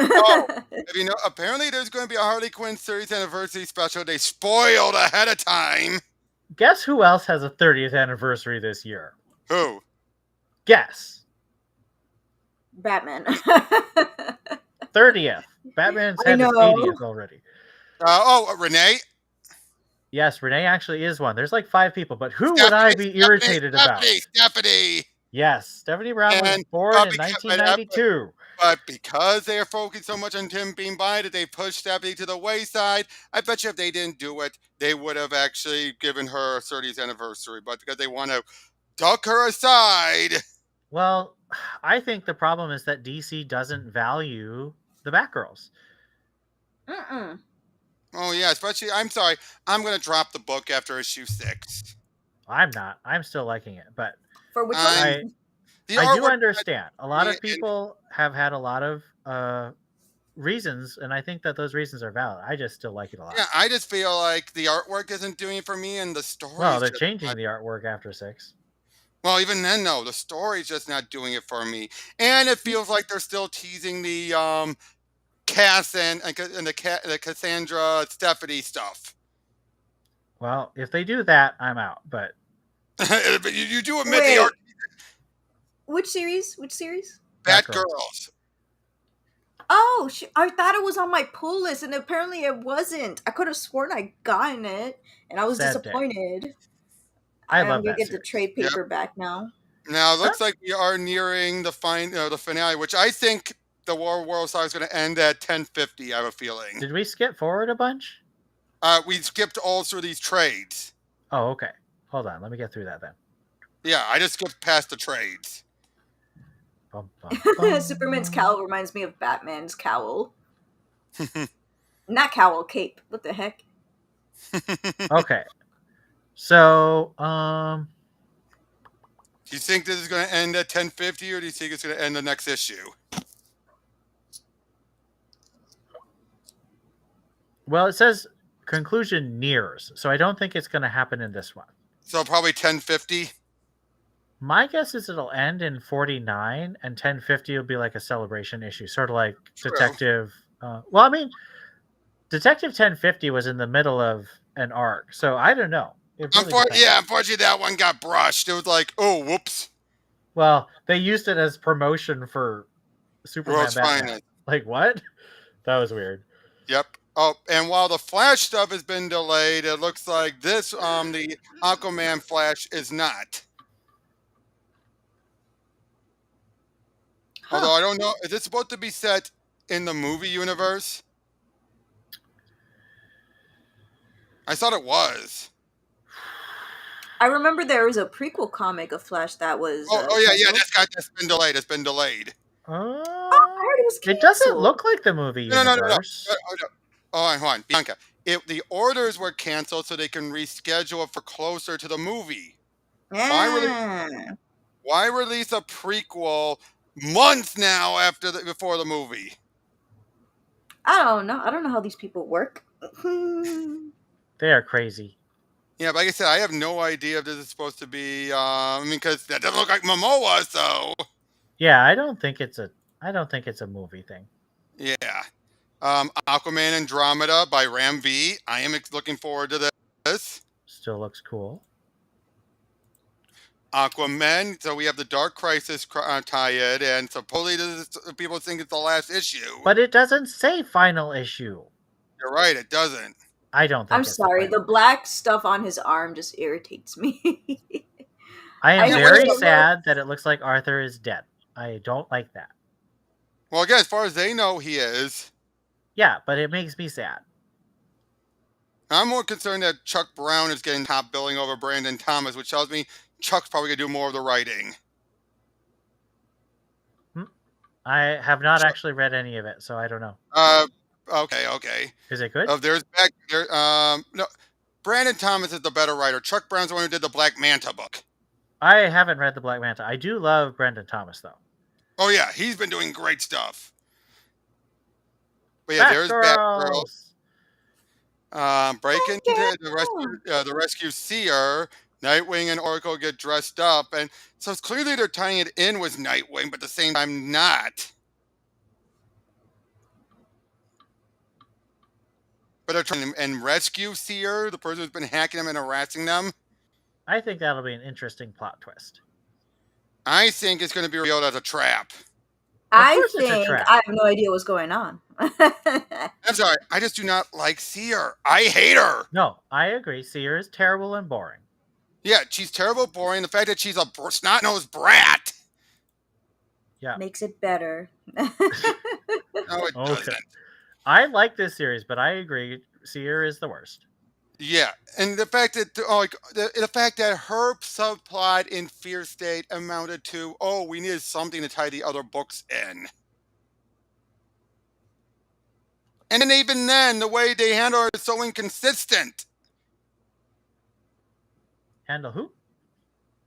Speaker 1: Apparently there's going to be a Harley Quinn 30th anniversary special they spoiled ahead of time.
Speaker 3: Guess who else has a 30th anniversary this year?
Speaker 1: Who?
Speaker 3: Guess.
Speaker 2: Batman.
Speaker 3: 30th. Batman's had his 80th already.
Speaker 1: Renee?
Speaker 3: Yes, Renee actually is one. There's like 5 people, but who would I be irritated about?
Speaker 1: Stephanie.
Speaker 3: Yes, Stephanie Brown was born in 1992.
Speaker 1: But because they are focused so much on Tim being by that they pushed Stephanie to the wayside, I bet you if they didn't do it, they would have actually given her a 30th anniversary. But because they want to duck her aside.
Speaker 3: Well, I think the problem is that DC doesn't value the Batgirls.
Speaker 1: Oh, yeah, especially, I'm sorry, I'm going to drop the book after issue 6.
Speaker 3: I'm not. I'm still liking it, but...
Speaker 2: For which one?
Speaker 3: I do understand. A lot of people have had a lot of reasons, and I think that those reasons are valid. I just still like it a lot.
Speaker 1: Yeah, I just feel like the artwork isn't doing it for me, and the story.
Speaker 3: Well, they're changing the artwork after 6.
Speaker 1: Well, even then, no, the story's just not doing it for me, and it feels like they're still teasing the Cass and the Cassandra Stephanie stuff.
Speaker 3: Well, if they do that, I'm out. But
Speaker 1: But you do admit they
Speaker 2: Wait,
Speaker 1: are
Speaker 2: which series? Which series?
Speaker 1: Batgirls.
Speaker 2: Oh, I thought it was on my pull list, and apparently it wasn't. I could have sworn I gotten it, and I was
Speaker 3: Sad day.
Speaker 2: disappointed.
Speaker 3: I
Speaker 2: I'm
Speaker 3: love
Speaker 2: gonna
Speaker 3: that
Speaker 2: get the
Speaker 3: series.
Speaker 2: trade
Speaker 1: Yep.
Speaker 2: paperback now.
Speaker 1: Now it looks like we are nearing the the finale, which I think the War World Saga is going to end at 10:50. I have a feeling.
Speaker 3: Did we skip forward a bunch?
Speaker 1: We skipped all through these trades.
Speaker 3: Oh, okay. Hold on. Let me get through that then.
Speaker 1: Yeah, I just skipped past the trades.
Speaker 3: Bum, bum, bum.
Speaker 2: Superman's cowl reminds me of Batman's cowl. Not cowl, cape. What the heck?
Speaker 3: Okay. So,
Speaker 1: Do you think this is going to end at 10:50, or do you think it's going to end the next issue?
Speaker 3: well, it says conclusion nears, so I don't think it's going to happen in this one.
Speaker 1: So probably 10:50.
Speaker 3: My guess is it'll end in 49, and 1050 will be like a celebration issue, sort of like
Speaker 1: True.
Speaker 3: Detective. Well, I mean, Detective 1050 was in the middle of an arc, so I don't know.
Speaker 1: Unfortunately, that one got brushed. It was like, oh, whoops.
Speaker 3: Well, they used it as promotion for Superman
Speaker 1: World's
Speaker 3: Batman.
Speaker 1: Finest.
Speaker 3: Like, what? That was weird.
Speaker 1: Yep. Oh, and while the Flash stuff has been delayed, it looks like this, the Aquaman Flash is not.
Speaker 2: Huh.
Speaker 1: Although I don't know, is it supposed to be set in the movie universe? I thought it was.
Speaker 2: I remember there was a prequel comic of Flash that was.
Speaker 1: Yeah, that's been delayed. It's been delayed.
Speaker 2: I heard it was canceled.
Speaker 3: It doesn't look like the movie universe.
Speaker 1: No. Oh, hold on, Bianca. The orders were canceled so they can reschedule it for closer to the movie.
Speaker 2: Yeah.
Speaker 1: Why release a prequel months now before the movie?
Speaker 2: I don't know. I don't know how these people work.
Speaker 3: They are crazy.
Speaker 1: Yeah, but like I said, I have no idea if this is supposed to be. Because that doesn't look like Momoa, so.
Speaker 3: Yeah, I don't think it's a movie thing.
Speaker 1: Yeah. Aquaman Andromeda by Ram V. I am looking forward to this.
Speaker 3: Still looks cool.
Speaker 1: Aquaman. So we have the Dark Crisis tie-in, and supposedly people think it's the last issue.
Speaker 3: But it doesn't say final issue.
Speaker 1: You're right, it doesn't.
Speaker 3: I don't think
Speaker 2: I'm sorry. The black stuff on his arm just irritates me.
Speaker 3: I am very sad that it looks like Arthur is dead. I don't like that.
Speaker 1: Well, again, as far as they know, he is.
Speaker 3: Yeah, but it makes me sad.
Speaker 1: I'm more concerned that Chuck Brown is getting top billing over Brandon Thomas, which tells me Chuck's probably going to do more of the writing.
Speaker 3: I have not actually read any of it, so I don't know.
Speaker 1: Okay.
Speaker 3: Is it good?
Speaker 1: No. Brandon Thomas is the better writer. Chuck Brown's the one who did the Black Manta book.
Speaker 3: I haven't read the Black Manta. I do love Brandon Thomas, though.
Speaker 1: Oh, yeah. He's been doing great stuff. But yeah, there's Batgirl. Break into the rescue Seer. Nightwing and Oracle get dressed up. And so it's clearly they're tying it in with Nightwing, but at the same time, not. But they're trying to rescue Seer, the person who's been hacking them and harassing them.
Speaker 3: I think that'll be an interesting plot twist.
Speaker 1: I think it's going to be revealed as a trap.
Speaker 2: I have no idea what's going on.
Speaker 1: I'm sorry. I just do not like Seer. I hate her.
Speaker 3: No, I agree. Seer is terrible and boring.
Speaker 1: Yeah, she's terrible, boring. The fact that she's a snot-nosed brat.
Speaker 3: Yeah.
Speaker 2: Makes it better.
Speaker 1: No, it doesn't.
Speaker 3: I like this series, but I agree. Seer is the worst.
Speaker 1: Yeah, and the fact that the fact that her subplot in Fear State amounted to, we needed something to tie the other books in. And then even then, the way they handle her is so inconsistent.
Speaker 3: Handle who?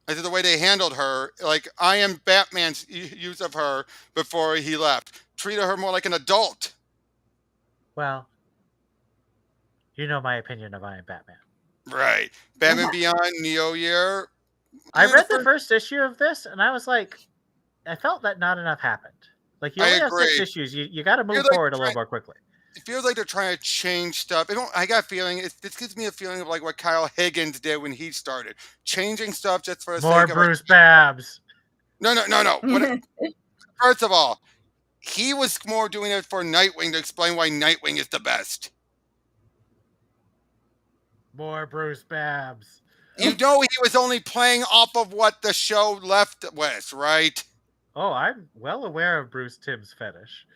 Speaker 1: I said the way they handled her, like I Am Batman's use of her before he left, treated her more like an adult.
Speaker 3: Well, you know my opinion of I Am Batman.
Speaker 1: Right. Batman Beyond, Neo Year.
Speaker 3: I read the first issue of this, and I was like, I felt that not enough happened. Like, you only have 6 issues. You got to move forward a little more quickly.
Speaker 1: it feels like they're trying to change stuff. I got a feeling. This gives me a feeling of like what Kyle Higgins did when he started, changing stuff just for the
Speaker 3: More
Speaker 1: sake of it.
Speaker 3: Bruce Babs.
Speaker 1: No. First of all, he was more doing it for Nightwing to explain why Nightwing is the best.
Speaker 3: More Bruce Babs.
Speaker 1: You know he was only playing off of what the show left with, right?
Speaker 3: Oh, I'm well aware of Bruce Timm's fetish.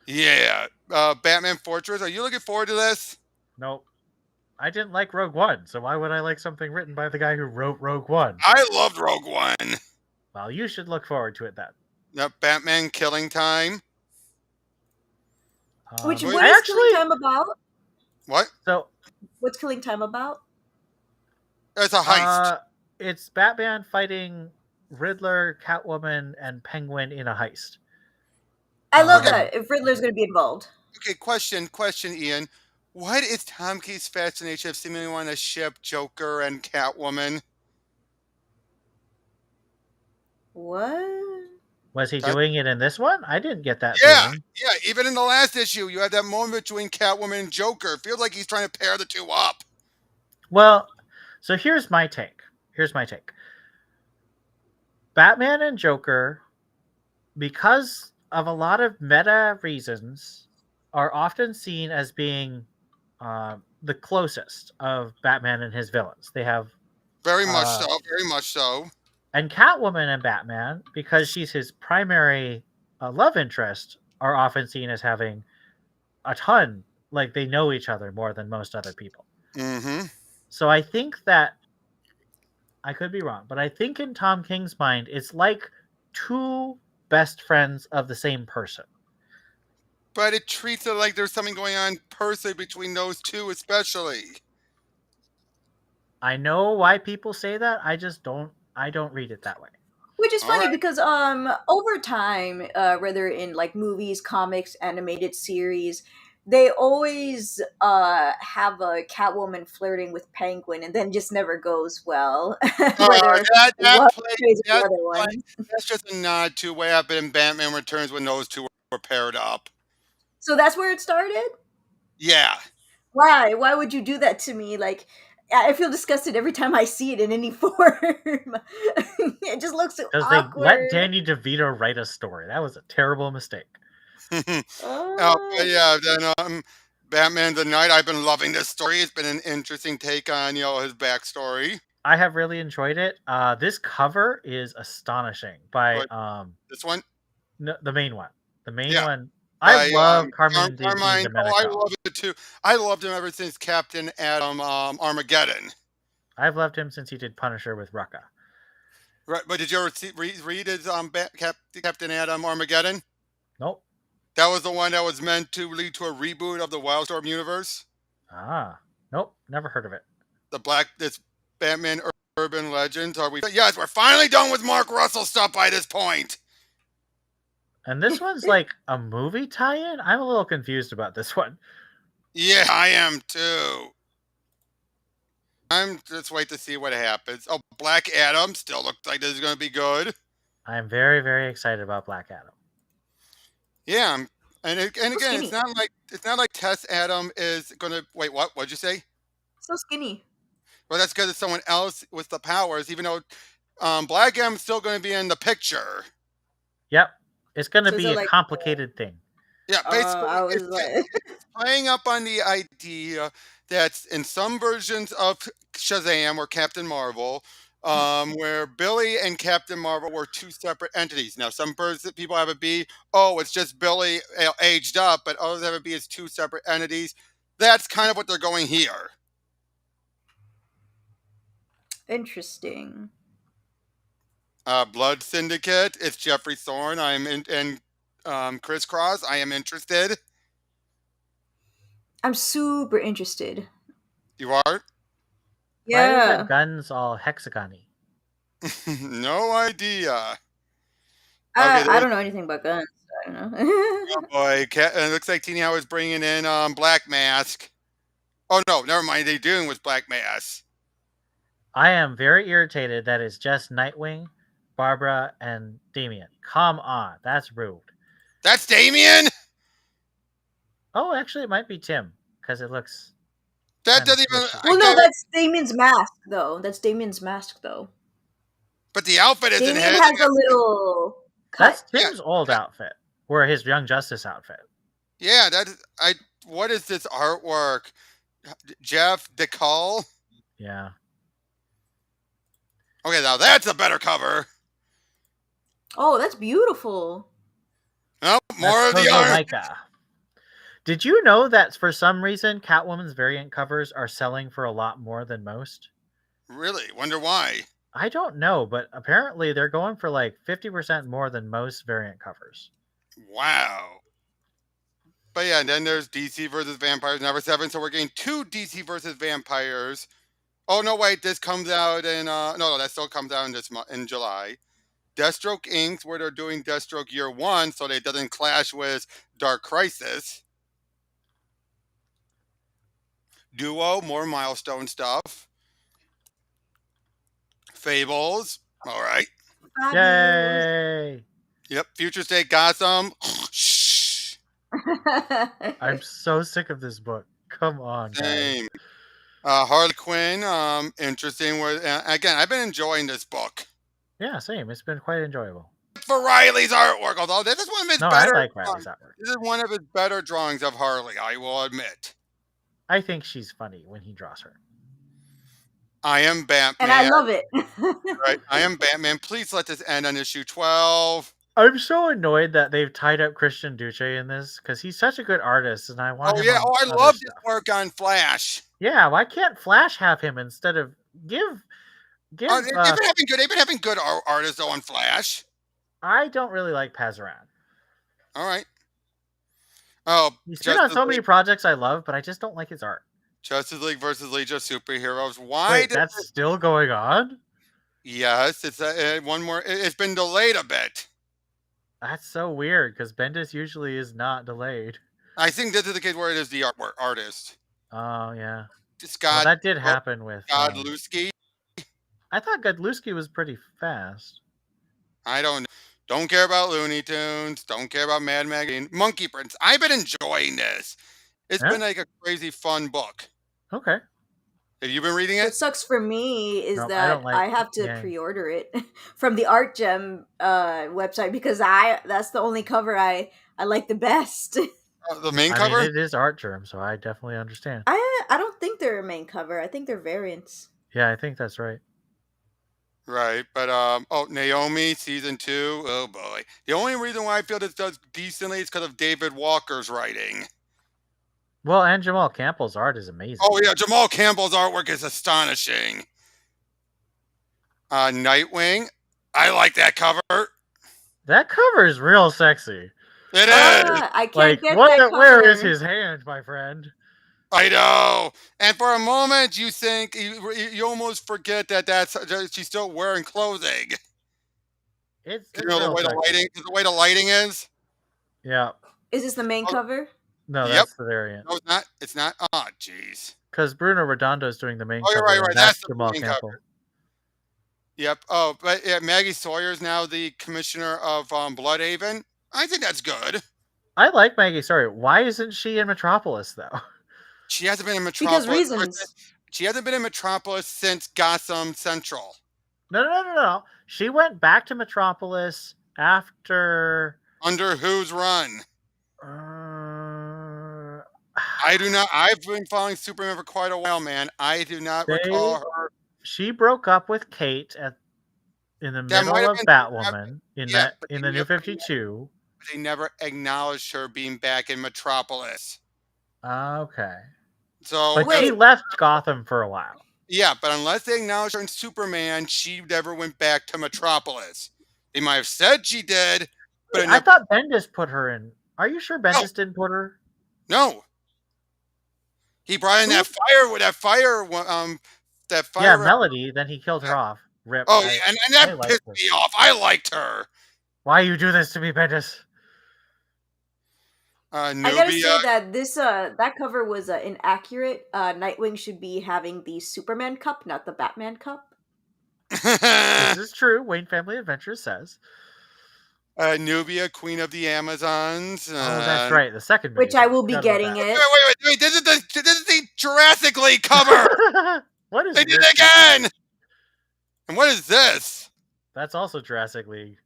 Speaker 1: Yeah. Batman Fortress. Are you looking forward to this?
Speaker 3: Nope. I didn't like Rogue One, so why would I like something written by the guy who wrote Rogue One?
Speaker 1: I loved Rogue One.
Speaker 3: Well, you should look forward to it then.
Speaker 1: Batman Killing Time.
Speaker 2: What is Killing Time about?
Speaker 1: What?
Speaker 3: So,
Speaker 2: what's Killing Time about?
Speaker 1: It's a heist.
Speaker 3: It's Batman fighting Riddler, Catwoman, and Penguin in a heist.
Speaker 2: I love that. If Riddler's going to be involved.
Speaker 1: Okay, question, Ian. What is Tom Key's fascination of seemingly wanting to ship Joker and Catwoman?
Speaker 2: What?
Speaker 3: Was he doing it in this one? I didn't get that feeling.
Speaker 1: Yeah. Even in the last issue, you had that moment between Catwoman and Joker. It feels like he's trying to pair the two up.
Speaker 3: Well, so here's my take. Batman and Joker, because of a lot of meta reasons, are often seen as being the closest of Batman and his villains. They have
Speaker 1: very much so.
Speaker 3: And Catwoman and Batman, because she's his primary love interest, are often seen as having a ton, like they know each other more than most other people.
Speaker 1: Mm-hmm.
Speaker 3: So I think that, I could be wrong, but I think in Tom King's mind, it's like two best friends of the same person.
Speaker 1: But it treats it like there's something going on personally between those two, especially.
Speaker 3: I know why people say that. I don't read it that way.
Speaker 2: Which is funny because over time, whether in like movies, comics, animated series, they always have a Catwoman flirting with Penguin, and then just never goes well.
Speaker 1: That's just a nod to what happened in Batman Returns when those two were paired up.
Speaker 2: So that's where it started?
Speaker 1: Yeah.
Speaker 2: Why? Why would you do that to me? Like, I feel disgusted every time I see it in any form. It just looks so awkward.
Speaker 3: Because they let Danny DeVito write a story. That was a terrible mistake.
Speaker 1: Then Batman the Night. I've been loving this story. It's been an interesting take on his backstory.
Speaker 3: I have really enjoyed it. This cover is astonishing. By
Speaker 1: this one,
Speaker 3: no, the main one. I love Carmine.
Speaker 1: I love it too. I loved him ever since Captain Adam Armageddon.
Speaker 3: I've loved him since he did Punisher with Rucka.
Speaker 1: Right, but did you ever read his Captain Adam Armageddon?
Speaker 3: Nope.
Speaker 1: That was the one that was meant to lead to a reboot of the Wildstorm universe.
Speaker 3: Nope, never heard of it.
Speaker 1: This Batman Urban Legends. Yes, we're finally done with Mark Russell stuff by this point.
Speaker 3: And this one's like a movie tie-in? I'm a little confused about this one.
Speaker 1: Yeah, I am too. I'm just wait to see what happens. Oh, Black Adam still looks like this is going to be good.
Speaker 3: I'm very, very excited about Black Adam.
Speaker 1: Yeah, and again, it's not like Tess Adam is going to wait. What'd you say?
Speaker 2: So skinny.
Speaker 1: Well, that's because it's someone else with the powers. Even though Black Adam's still going to be in the picture.
Speaker 3: Yep. It's going to be a complicated thing.
Speaker 1: Yeah, basically, it's playing up on the idea that in some versions of Shazam or Captain Marvel, where Billy and Captain Marvel were two separate entities. Now, some people have it be, it's just Billy aged up, but others have it be as two separate entities. That's kind of what they're going here.
Speaker 2: Interesting.
Speaker 1: Blood Syndicate. It's Jeffrey Thorne. And Chris Cross. I am interested.
Speaker 2: I'm super interested.
Speaker 1: You are?
Speaker 2: Yeah.
Speaker 3: Why are the guns all hexagon-y?
Speaker 1: No idea.
Speaker 2: I don't know anything about guns. I don't know.
Speaker 1: Oh boy, it looks like Teeny Howard's bringing in Black Mask. Oh no, never mind. They're doing with Black Mask.
Speaker 3: I am very irritated that it's just Nightwing, Barbara, and Damian. Come on, that's rude.
Speaker 1: That's Damian?
Speaker 3: Oh, actually, it might be Tim because it looks.
Speaker 1: That
Speaker 3: Kinda
Speaker 1: doesn't even.
Speaker 3: squishy.
Speaker 2: Well, no, that's Damien's mask, though. That's Damien's mask, though.
Speaker 1: But the outfit isn't
Speaker 2: Damien
Speaker 1: his.
Speaker 2: has a little cut.
Speaker 3: That's Tim's old outfit, or his Young Justice outfit.
Speaker 1: Yeah, that is, I. What is this artwork? Jeff DeCall.
Speaker 3: Yeah.
Speaker 1: Okay, now that's a better cover.
Speaker 2: Oh, that's beautiful.
Speaker 1: Oh, more of the
Speaker 3: Tozo
Speaker 1: art.
Speaker 3: Micah. Did you know that for some reason Catwoman's variant covers are selling for a lot more than most?
Speaker 1: Really? Wonder why.
Speaker 3: I don't know, but apparently they're going for like 50% more than most variant covers.
Speaker 1: Wow. But yeah, and then there's DC versus Vampires number 7. So we're getting 2 DC versus Vampires. Oh no, wait, this comes out in no, that still comes out in this month in July. Deathstroke Inc., where they're doing Deathstroke Year 1, so they doesn't clash with Dark Crisis. Duo, more milestone stuff. Fables, all right.
Speaker 2: Fabulous.
Speaker 3: Yay!
Speaker 1: Yep, Future State Gotham. Shh.
Speaker 3: I'm so sick of this book. Come on, guys.
Speaker 1: Same. Harlequin, interesting. Again, I've been enjoying this book.
Speaker 3: Yeah, same. It's been quite enjoyable.
Speaker 1: For Riley's artwork, although this is one of his
Speaker 3: No,
Speaker 1: better.
Speaker 3: I like Riley's artwork.
Speaker 1: This is one of his better drawings of Harley, I will admit.
Speaker 3: I think she's funny when he draws her.
Speaker 1: I am Batman.
Speaker 2: And I love it.
Speaker 1: Right, I am Batman. Please let this end on issue 12.
Speaker 3: I'm so annoyed that they've tied up Christian Duce in this because he's such a good artist, and I want him.
Speaker 1: Oh, I love his work on Flash.
Speaker 3: Yeah, why can't Flash have him instead of give?
Speaker 1: They've been having good artists though on Flash.
Speaker 3: I don't really like Pazaran.
Speaker 1: All right. Oh,
Speaker 3: he's been on so many projects I love, but I just don't like his art.
Speaker 1: Justice League versus League of Superheroes. Why?
Speaker 3: Wait, that's still going on?
Speaker 1: Yes, it's one more. It's been delayed a bit.
Speaker 3: That's so weird because Bendis usually is not delayed.
Speaker 1: I think this is the case where it is the artist.
Speaker 3: Oh yeah,
Speaker 1: Scott.
Speaker 3: Well, that did happen with
Speaker 1: Godlewski.
Speaker 3: I thought Godlewski was pretty fast.
Speaker 1: I don't care about Looney Tunes. Don't care about Mad Magazine. Monkey Prince. I've been enjoying this. It's been like a crazy fun book.
Speaker 3: Okay.
Speaker 1: Have you been reading it?
Speaker 2: What sucks for me is that I have to pre-order it from the Art Gem website because that's the only cover I like the best.
Speaker 1: The main cover?
Speaker 3: It is Art Gem, so I definitely understand.
Speaker 2: I don't think they're a main cover. I think they're variants.
Speaker 3: Yeah, I think that's right.
Speaker 1: Right, but Naomi season 2. Oh boy, the only reason why I feel this does decently is because of David Walker's writing.
Speaker 3: Well, and Jamal Campbell's art is amazing.
Speaker 1: Oh yeah, Jamal Campbell's artwork is astonishing. Nightwing, I like that cover.
Speaker 3: That cover is real sexy.
Speaker 1: It is.
Speaker 2: I can't get
Speaker 3: what
Speaker 2: that cover.
Speaker 3: Where is his hand, my friend?
Speaker 1: I know. And for a moment, you think you almost forget that she's still wearing clothing.
Speaker 3: It's
Speaker 1: the way the lighting is.
Speaker 3: Yeah.
Speaker 2: Is this the main cover?
Speaker 3: No, that's the variant.
Speaker 1: No, it's not. It's not. Oh, jeez.
Speaker 3: Because Bruno Redondo is doing the main cover.
Speaker 1: You're right. That's the
Speaker 3: Jamal
Speaker 1: main
Speaker 3: Campbell.
Speaker 1: cover. Yep. Oh, but yeah, Maggie Sawyer is now the commissioner of Bloodhaven. I think that's good.
Speaker 3: I like Maggie Sawyer. Why isn't she in Metropolis though?
Speaker 1: She hasn't been in Metropolis.
Speaker 2: Because reasons.
Speaker 1: She hasn't been in Metropolis since Gotham Central.
Speaker 3: No. She went back to Metropolis after.
Speaker 1: Under whose run? I do not. I've been following Superman for quite a while, man. I do not recall her.
Speaker 3: She broke up with Kate in the middle of Batwoman in the New 52.
Speaker 1: But they never acknowledged her being back in Metropolis.
Speaker 3: Okay.
Speaker 1: So,
Speaker 3: but she left Gotham for a while.
Speaker 1: Yeah, but unless they acknowledged her in Superman, she never went back to Metropolis. They might have said she did, but
Speaker 3: I thought Bendis put her in. Are you sure Bendis didn't put her?
Speaker 1: No. He brought in that fire.
Speaker 3: Yeah, Melody. Then he killed her off. Rip.
Speaker 1: Oh, yeah, and that pissed me off. I liked her.
Speaker 3: Why you do this to me, Bendis?
Speaker 2: I gotta say that this that cover was inaccurate. Nightwing should be having the Superman cup, not the Batman cup.
Speaker 3: This is true. Wayne Family Adventures says.
Speaker 1: Nubia, Queen of the Amazons.
Speaker 3: Oh, that's right. The second
Speaker 2: Which I
Speaker 3: miniseries.
Speaker 2: will be
Speaker 3: Forgot about
Speaker 2: getting
Speaker 3: that.
Speaker 2: it.
Speaker 1: Wait. This is the Jurassic League cover.
Speaker 3: What is
Speaker 1: They did
Speaker 3: this?
Speaker 1: it again. And what is this?
Speaker 3: That's also Jurassic League.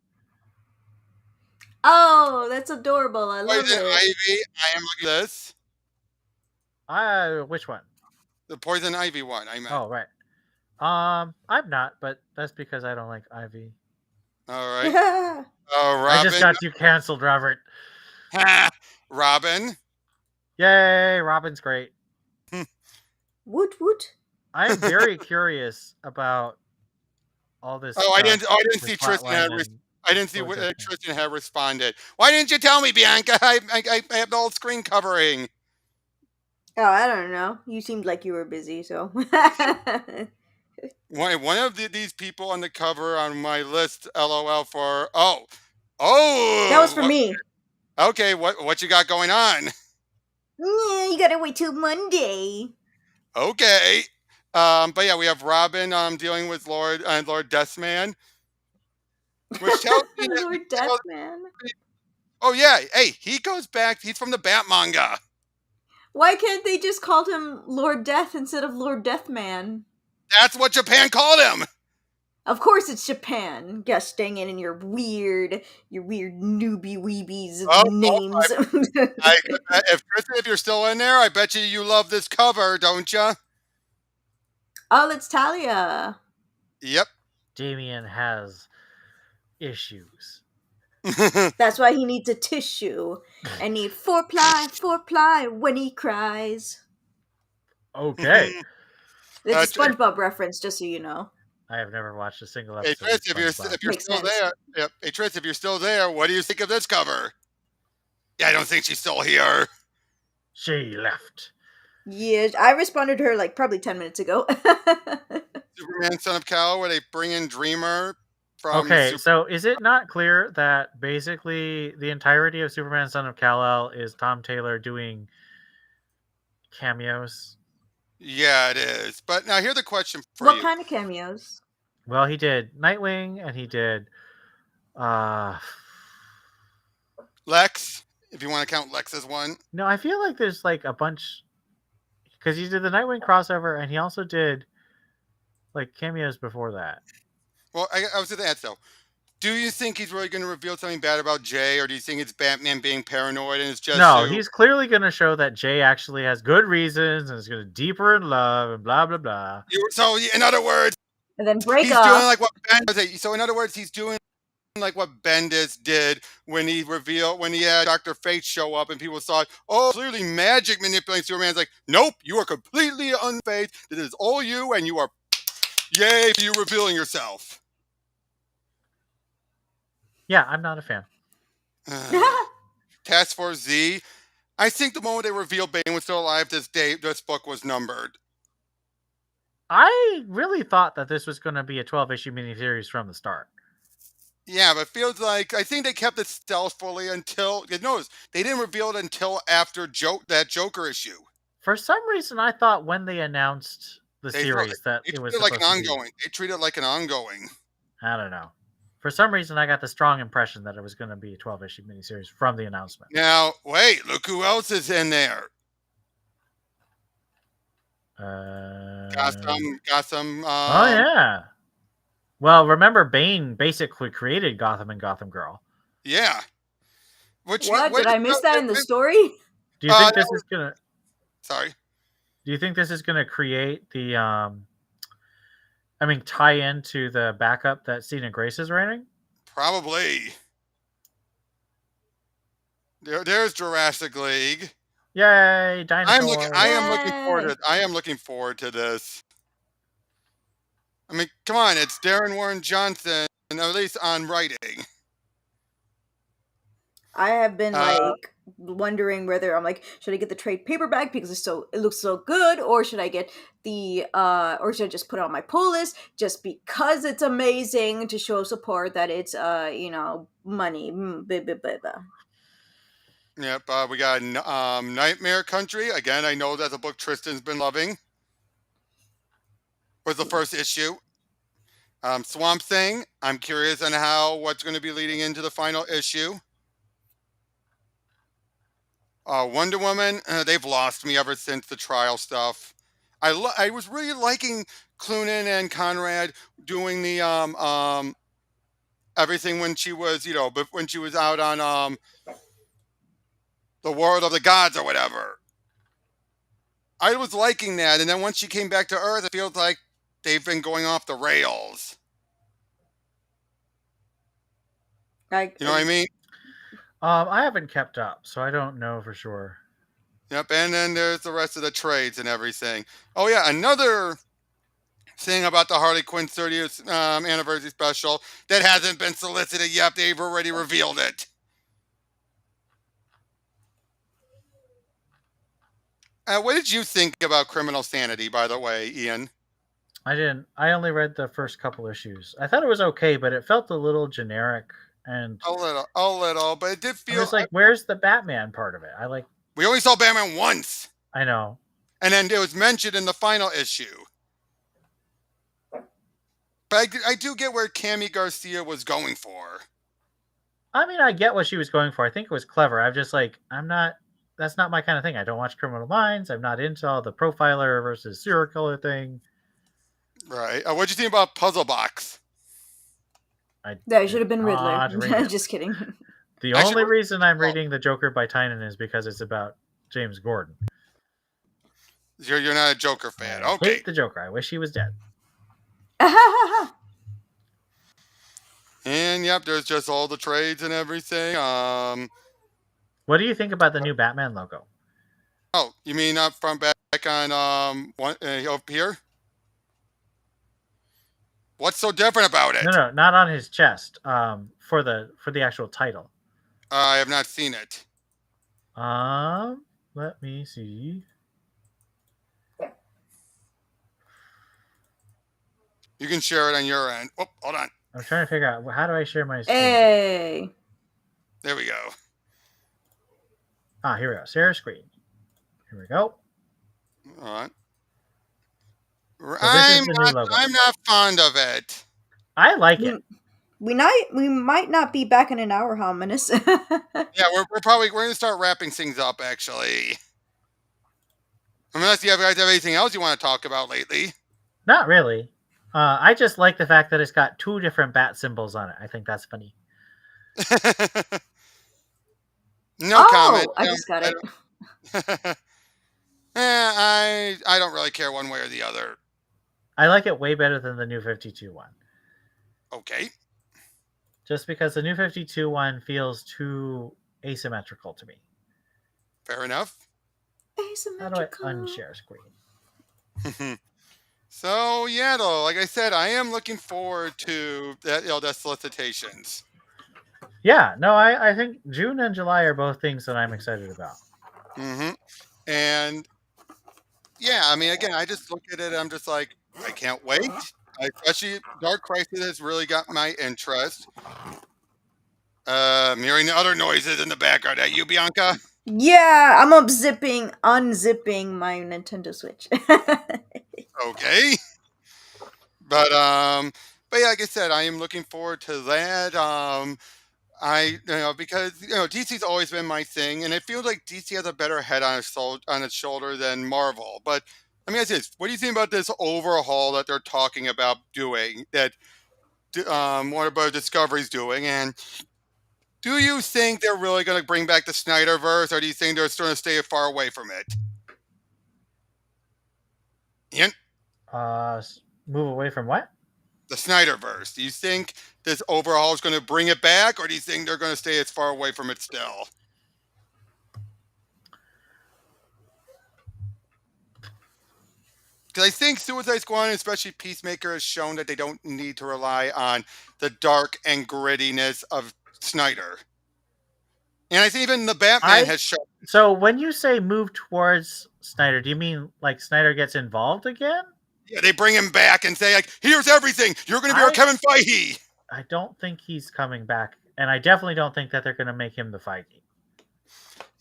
Speaker 2: Oh, that's adorable. I love
Speaker 1: Poison
Speaker 2: it.
Speaker 1: Ivy. I am looking at this.
Speaker 3: Which one?
Speaker 1: The Poison Ivy one. I meant.
Speaker 3: Oh, right. I'm not, but that's because I don't like Ivy.
Speaker 1: All right. Robin.
Speaker 3: I just got you canceled, Robert.
Speaker 1: Robin.
Speaker 3: Yay, Robin's great.
Speaker 2: Woot woot.
Speaker 3: I'm very curious about all this.
Speaker 1: Oh, I didn't see
Speaker 3: with
Speaker 1: Tristan.
Speaker 3: Flatline
Speaker 1: I didn't see
Speaker 3: Bojack.
Speaker 1: Tristan had responded. Why didn't you tell me, Bianca? I have the whole screen covering.
Speaker 2: Oh, I don't know. You seemed like you were busy, so.
Speaker 1: One of these people on the cover on my list, LOL for oh.
Speaker 2: That was for me.
Speaker 1: Okay, what you got going on?
Speaker 2: Yeah, you gotta wait till Monday.
Speaker 1: Okay. But yeah, we have Robin dealing with Lord Deathman. Which tells me that
Speaker 2: Lord Deathman.
Speaker 1: oh yeah, hey, he goes back. He's from the Bat manga.
Speaker 2: Why can't they just call him Lord Death instead of Lord Deathman?
Speaker 1: That's what Japan called him.
Speaker 2: Of course it's Japan. Gosh dang it, and your weird newbie weebies names.
Speaker 1: If you're still in there, I bet you love this cover, don't you?
Speaker 2: Oh, it's Talia.
Speaker 1: Yep.
Speaker 3: Damien has issues.
Speaker 2: That's why he needs a tissue. And need four ply when he cries.
Speaker 3: Okay.
Speaker 2: It's a SpongeBob reference, just so you know.
Speaker 3: I have never watched a single
Speaker 1: Hey
Speaker 3: episode.
Speaker 1: Tris, if you're still there, yep. Hey Tris, if you're still there, what do you think of this cover? Yeah, I don't think she's still here.
Speaker 3: She left.
Speaker 2: Yeah, I responded to her like probably 10 minutes ago.
Speaker 1: Superman Son of Kal, where they bring in Dreamer from.
Speaker 3: Okay, so is it not clear that basically the entirety of Superman Son of Kal-El is Tom Taylor doing cameos?
Speaker 1: Yeah, it is. But now here's the question for you.
Speaker 2: What kind of cameos?
Speaker 3: Well, he did Nightwing and he did
Speaker 1: Lex, if you want to count Lex as one.
Speaker 3: No, I feel like there's like a bunch because he did the Nightwing crossover and he also did like cameos before that.
Speaker 1: Well, I was going to ask though. Do you think he's really going to reveal something bad about Jay, or do you think it's Batman being paranoid and it's just
Speaker 3: no? He's clearly going to show that Jay actually has good reasons and is going to deeper in love and blah blah blah.
Speaker 1: So, in other words,
Speaker 2: and then break
Speaker 1: he's
Speaker 2: off.
Speaker 1: doing like what Bendis. So, in other words, he's doing like what Bendis did when he had Dr. Fate show up and people thought, oh, clearly magic manipulating Superman's like, nope, you are completely unfazed. This is all you, and you are, yay, for you revealing yourself.
Speaker 3: Yeah, I'm not a fan.
Speaker 1: Task Force Z. I think the moment they revealed Bane was still alive, this book was numbered.
Speaker 3: I really thought that this was going to be a 12-issue miniseries from the start.
Speaker 1: Yeah, but it feels like I think they kept it stealthily until they didn't reveal it until after that Joker issue.
Speaker 3: For some reason, I thought when they announced the series that it was
Speaker 1: like an ongoing. They treated it like an ongoing.
Speaker 3: I don't know. For some reason, I got the strong impression that it was going to be a 12-issue miniseries from the announcement.
Speaker 1: Now, wait, look who else is in there. Gotham.
Speaker 3: Oh, yeah. Well, remember, Bane basically created Gotham and Gotham Girl.
Speaker 1: Yeah.
Speaker 2: Did I miss that in the story?
Speaker 3: Do you think this is going to...
Speaker 1: Sorry?
Speaker 3: Do you think this is going to create the... tie into the backup that Cena Grace is writing?
Speaker 1: Probably. There's Jurassic League.
Speaker 3: Yay, dinosaurs!
Speaker 1: I am looking forward to this. I mean, come on, it's Darren Warren Johnson, at least on writing.
Speaker 2: I have been wondering whether I'm like, should I get the trade paperback because it looks so good, or should I get or should I just put it on my pull list just because it's amazing to show support that it's money.
Speaker 1: Yep, we got Nightmare Country. Again, I know that's a book Tristan's been loving. Was the first issue. Swamp Thing, I'm curious on what's going to be leading into the final issue. Wonder Woman, they've lost me ever since the trial stuff. I was really liking Cloonan and Conrad doing the everything when she was, but when she was out on the World of the Gods or whatever. I was liking that, and then once she came back to Earth, it feels like they've been going off the rails. You know what I mean?
Speaker 3: I haven't kept up, so I don't know for sure.
Speaker 1: Yep, and then there's the rest of the trades and everything. Oh yeah, another thing about the Harlequin 30th anniversary special that hasn't been solicited yet. They've already revealed it. What did you think about Criminal Sanity, by the way, Ian?
Speaker 3: I didn't. I only read the first couple issues. I thought it was okay, but it felt a little generic and
Speaker 1: a little, but it did feel.
Speaker 3: It's like, where's the Batman part of it?
Speaker 1: We only saw Batman once.
Speaker 3: I know.
Speaker 1: And then it was mentioned in the final issue. But I do get where Cami Garcia was going for.
Speaker 3: I mean, I get what she was going for. I think it was clever. I'm just like, that's not my kind of thing. I don't watch Criminal Minds. I'm not into all the profiler versus serial killer thing.
Speaker 1: Right. What'd you think about Puzzle Box?
Speaker 2: That should have been Riddler. Just kidding.
Speaker 3: The only reason I'm reading The Joker by Tynan is because it's about James Gordon.
Speaker 1: You're not a Joker fan.
Speaker 3: I
Speaker 1: okay.
Speaker 3: hate the Joker. I wish he was dead.
Speaker 1: And yep, there's just all the trades and everything.
Speaker 3: What do you think about the new Batman logo?
Speaker 1: Oh, you mean up from back on up here? What's so different about it?
Speaker 3: No, not on his chest. For the actual title.
Speaker 1: I have not seen it.
Speaker 3: Let me see.
Speaker 1: You can share it on your end. Oh, hold on.
Speaker 3: I'm trying to figure out how do I share my screen.
Speaker 2: Hey.
Speaker 1: There we go.
Speaker 3: Here we go. Share screen. Here we go.
Speaker 1: All right.
Speaker 3: So
Speaker 1: I'm not fond of it.
Speaker 3: I like it.
Speaker 2: We might not be back in an hour, huh, Menace?
Speaker 1: Yeah, we're going to start wrapping things up, actually. Unless you guys have anything else you want to talk about lately.
Speaker 3: Not really. I just like the fact that it's got 2 different bat symbols on it. I think that's funny.
Speaker 1: No comment.
Speaker 2: I just got it.
Speaker 1: I don't really care one way or the other.
Speaker 3: I like it way better than the New 52 one.
Speaker 1: Okay.
Speaker 3: Just because the New 52 one feels too asymmetrical to me.
Speaker 1: Fair enough.
Speaker 2: Asymmetrical.
Speaker 3: How do I unshare screen?
Speaker 1: So yeah, though, like I said, I am looking forward to that. The solicitations.
Speaker 3: Yeah, no, I think June and July are both things that I'm excited about.
Speaker 1: Mm-hmm. And yeah, I mean, again, I just look at it. I'm just like, I can't wait. Especially Dark Crisis has really got my interest. I'm hearing the other noises in the background. At you, Bianca?
Speaker 2: Yeah, I'm unzipping my Nintendo Switch.
Speaker 1: Okay. But yeah, like I said, I am looking forward to that. Because DC's always been my thing, and it feels like DC has a better head on its shoulder than Marvel. But let me ask you this: what do you think about this overhaul that they're talking about doing? That Warner Bros. Discovery's doing, and do you think they're really going to bring back the Snyderverse, or do you think they're going to stay far away from it? Ian?
Speaker 3: Move away from what?
Speaker 1: The Snyderverse. Do you think this overhaul is going to bring it back, or do you think they're going to stay as far away from it still? Because I think Suicide Squad, especially Peacemaker, has shown that they don't need to rely on the dark and grittiness of Snyder. And I think even the Batman has shown.
Speaker 3: So when you say move towards Snyder, do you mean like Snyder gets involved again?
Speaker 1: Yeah, they bring him back and say, like, here's everything. You're going to be our Kevin Feige.
Speaker 3: I don't think he's coming back. And I definitely don't think that they're going to make him the Feige.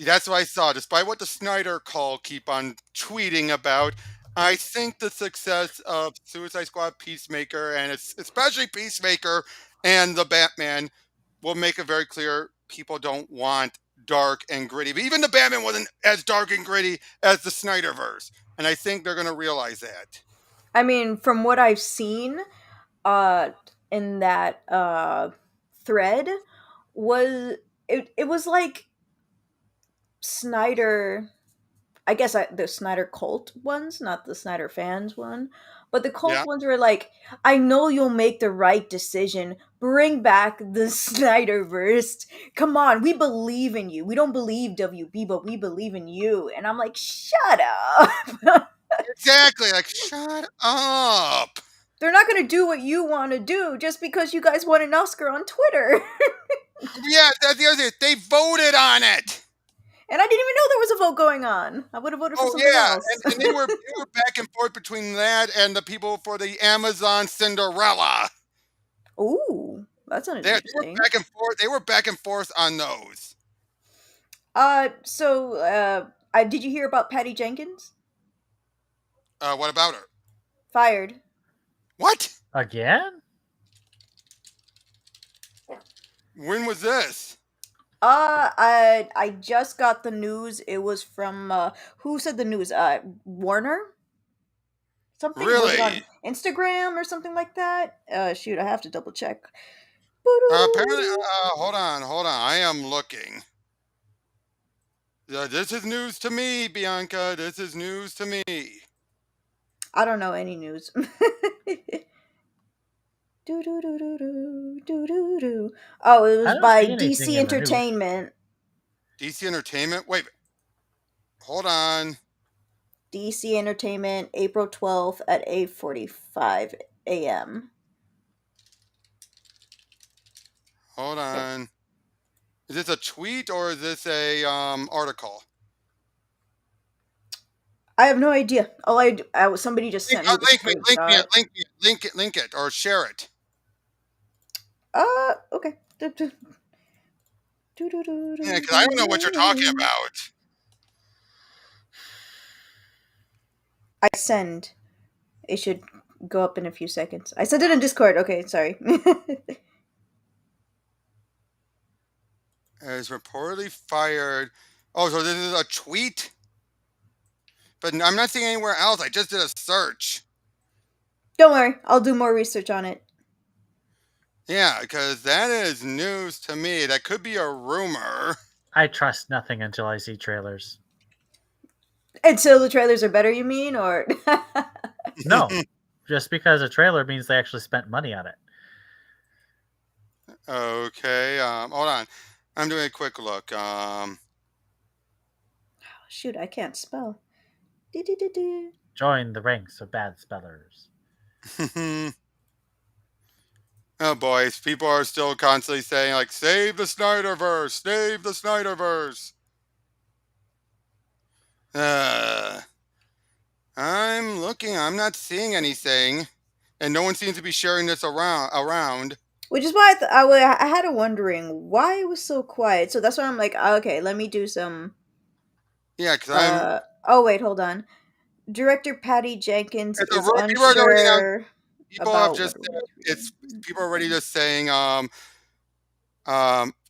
Speaker 1: That's what I saw. Despite what the Snyder Call keep on tweeting about, I think the success of Suicide Squad, Peacemaker, and especially Peacemaker and the Batman will make it very clear people don't want dark and gritty. But even the Batman wasn't as dark and gritty as the Snyderverse, and I think they're going to realize that.
Speaker 2: I mean, from what I've seen, uh, in that thread, was it was like Snyder. I guess the Snyder cult ones, not the Snyder fans one. But the cult
Speaker 1: Yeah,
Speaker 2: ones were like, I know you'll make the right decision. Bring back the Snyderverse. Come on, we believe in you. We don't believe WB, but we believe in you. And I'm like, shut up.
Speaker 1: exactly. Like, shut up.
Speaker 2: They're not going to do what you want to do just because you guys won an Oscar on Twitter.
Speaker 1: Yeah, that's the other thing. They voted on it.
Speaker 2: And I didn't even know there was a vote going on. I would have voted for
Speaker 1: Oh
Speaker 2: something
Speaker 1: yeah,
Speaker 2: else.
Speaker 1: and they were back and forth between that and the people for the Amazon Cinderella.
Speaker 2: Ooh, that sounded
Speaker 1: They were
Speaker 2: interesting.
Speaker 1: back and forth. They were back and forth on those.
Speaker 2: Did you hear about Patty Jenkins?
Speaker 1: What about her?
Speaker 2: Fired.
Speaker 1: What?
Speaker 3: Again?
Speaker 1: When was this?
Speaker 2: I just got the news. It was from who said the news? Warner. Something, was it on
Speaker 1: Really?
Speaker 2: Instagram or something like that? Shoot, I have to double check.
Speaker 1: Apparently, hold on. I am looking. This is news to me, Bianca. This is news to me.
Speaker 2: I don't know any news. Do do do do do do do do. Oh, it
Speaker 3: I
Speaker 2: was
Speaker 3: don't
Speaker 2: by
Speaker 3: see anything
Speaker 2: DC
Speaker 3: in the news.
Speaker 2: Entertainment.
Speaker 1: DC Entertainment. Wait, hold on.
Speaker 2: DC Entertainment, April 12th at 8:45 a.m.
Speaker 1: Hold
Speaker 2: Yep.
Speaker 1: on. Is this a tweet or is this a article?
Speaker 2: I have no idea. Somebody just sent me the screenshot.
Speaker 1: Link it, or share it.
Speaker 2: Okay.
Speaker 1: Yeah, because I don't know what you're talking about.
Speaker 2: I send. It should go up in a few seconds. I sent it in Discord. Okay, sorry.
Speaker 1: Is reportedly fired. Oh, so this is a tweet? But I'm not seeing anywhere else. I just did a search.
Speaker 2: Don't worry, I'll do more research on it.
Speaker 1: Yeah, because that is news to me. That could be a rumor.
Speaker 3: I trust nothing until I see trailers.
Speaker 2: And so the trailers are better, you mean, or?
Speaker 3: No, just because a trailer means they actually spent money on it.
Speaker 1: Okay, hold on. I'm doing a quick look.
Speaker 2: Shoot, I can't spell. Do-do-do-do.
Speaker 3: Join the ranks of bad spellers.
Speaker 1: Oh boys, people are still constantly saying like, "Save the Snyderverse! Save the Snyderverse!" Uh, I'm looking. I'm not seeing anything, and no one seems to be sharing this around.
Speaker 2: Which is why I had a wondering why it was so quiet. So that's why I'm like, okay, let me do some.
Speaker 1: Yeah, because I'm.
Speaker 2: Oh wait, hold on. Director Patty Jenkins
Speaker 1: It's a
Speaker 2: is
Speaker 1: people are already now.
Speaker 2: unsure
Speaker 1: People have
Speaker 2: about what.
Speaker 1: just. It's people are already just saying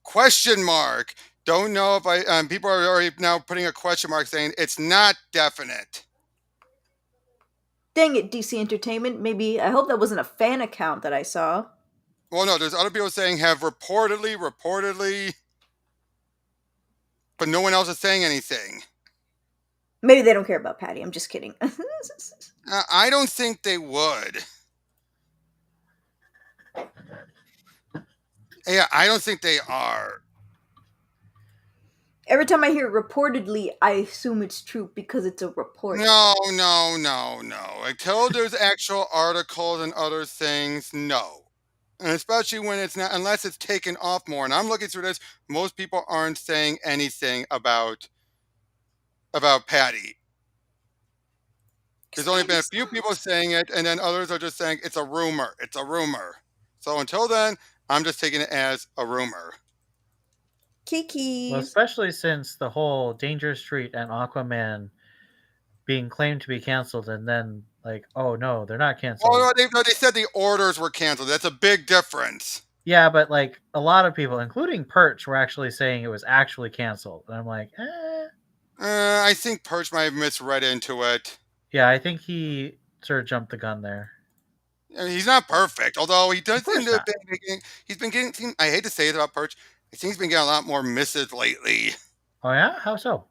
Speaker 1: question mark. Don't know if I. People are already now putting a question mark saying it's not definite.
Speaker 2: Dang it, DC Entertainment. Maybe I hope that wasn't a fan account that I saw.
Speaker 1: Well, no, there's other people saying have reportedly, but no one else is saying anything.
Speaker 2: Maybe they don't care about Patty. I'm just kidding.
Speaker 1: I don't think they would. Yeah, I don't think they are.
Speaker 2: Every time I hear reportedly, I assume it's true because it's a report.
Speaker 1: No. Until there's actual articles and other things, no. And especially when it's not, unless it's taken off more. And I'm looking through this, most people aren't saying anything about Patty. There's only been a few people saying it, and then others are just saying it's a rumor. It's a rumor. So until then, I'm just taking it as a rumor.
Speaker 3: Well,
Speaker 2: Kikis.
Speaker 3: especially since the whole Danger Street and Aquaman being claimed to be canceled, and then like, oh no, they're not canceled.
Speaker 1: Oh, no, they said the orders were canceled. That's a big difference.
Speaker 3: Yeah, but like a lot of people, including Perch, were actually saying it was actually canceled, and I'm like, eh.
Speaker 1: I think Perch might have misread into it.
Speaker 3: Yeah, I think he sort of jumped the gun there.
Speaker 1: I mean, he's not perfect, although he does
Speaker 3: Of course
Speaker 1: seem to have
Speaker 3: not.
Speaker 1: he's been getting. I hate to say it about Perch. I think he's been getting a lot more misses lately.
Speaker 3: Oh yeah, how so?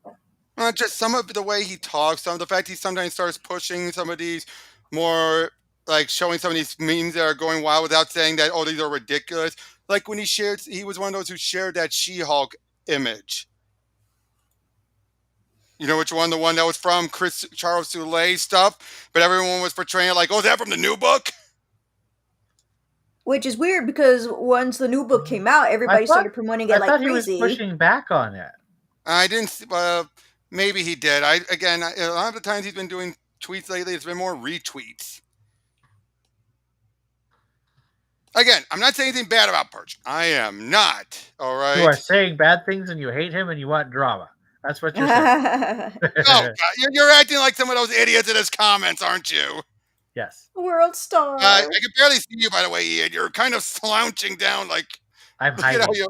Speaker 1: Just some of the way he talks, some of the fact he sometimes starts pushing some of these more like showing some of these memes that are going wild without saying that, oh, these are ridiculous. Like when he was one of those who shared that She-Hulk image. You know which one? The one that was from Charles Soule stuff, but everyone was portraying it like, oh, is that from the new book?
Speaker 2: Which is weird because once the new book came out, everybody started promoting it like crazy.
Speaker 3: He was pushing back on it.
Speaker 1: I didn't. Maybe he did. A lot of the times he's been doing tweets lately, it's been more retweets. Again, I'm not saying anything bad about Perch. I am not. All right.
Speaker 3: You are saying bad things and you hate him and you want drama. That's what you're saying.
Speaker 1: No, you're acting like some of those idiots in his comments, aren't you?
Speaker 3: Yes.
Speaker 2: World star.
Speaker 1: I can barely see you, by the way, Ian. You're kind of slouching down like.
Speaker 3: I'm hiding.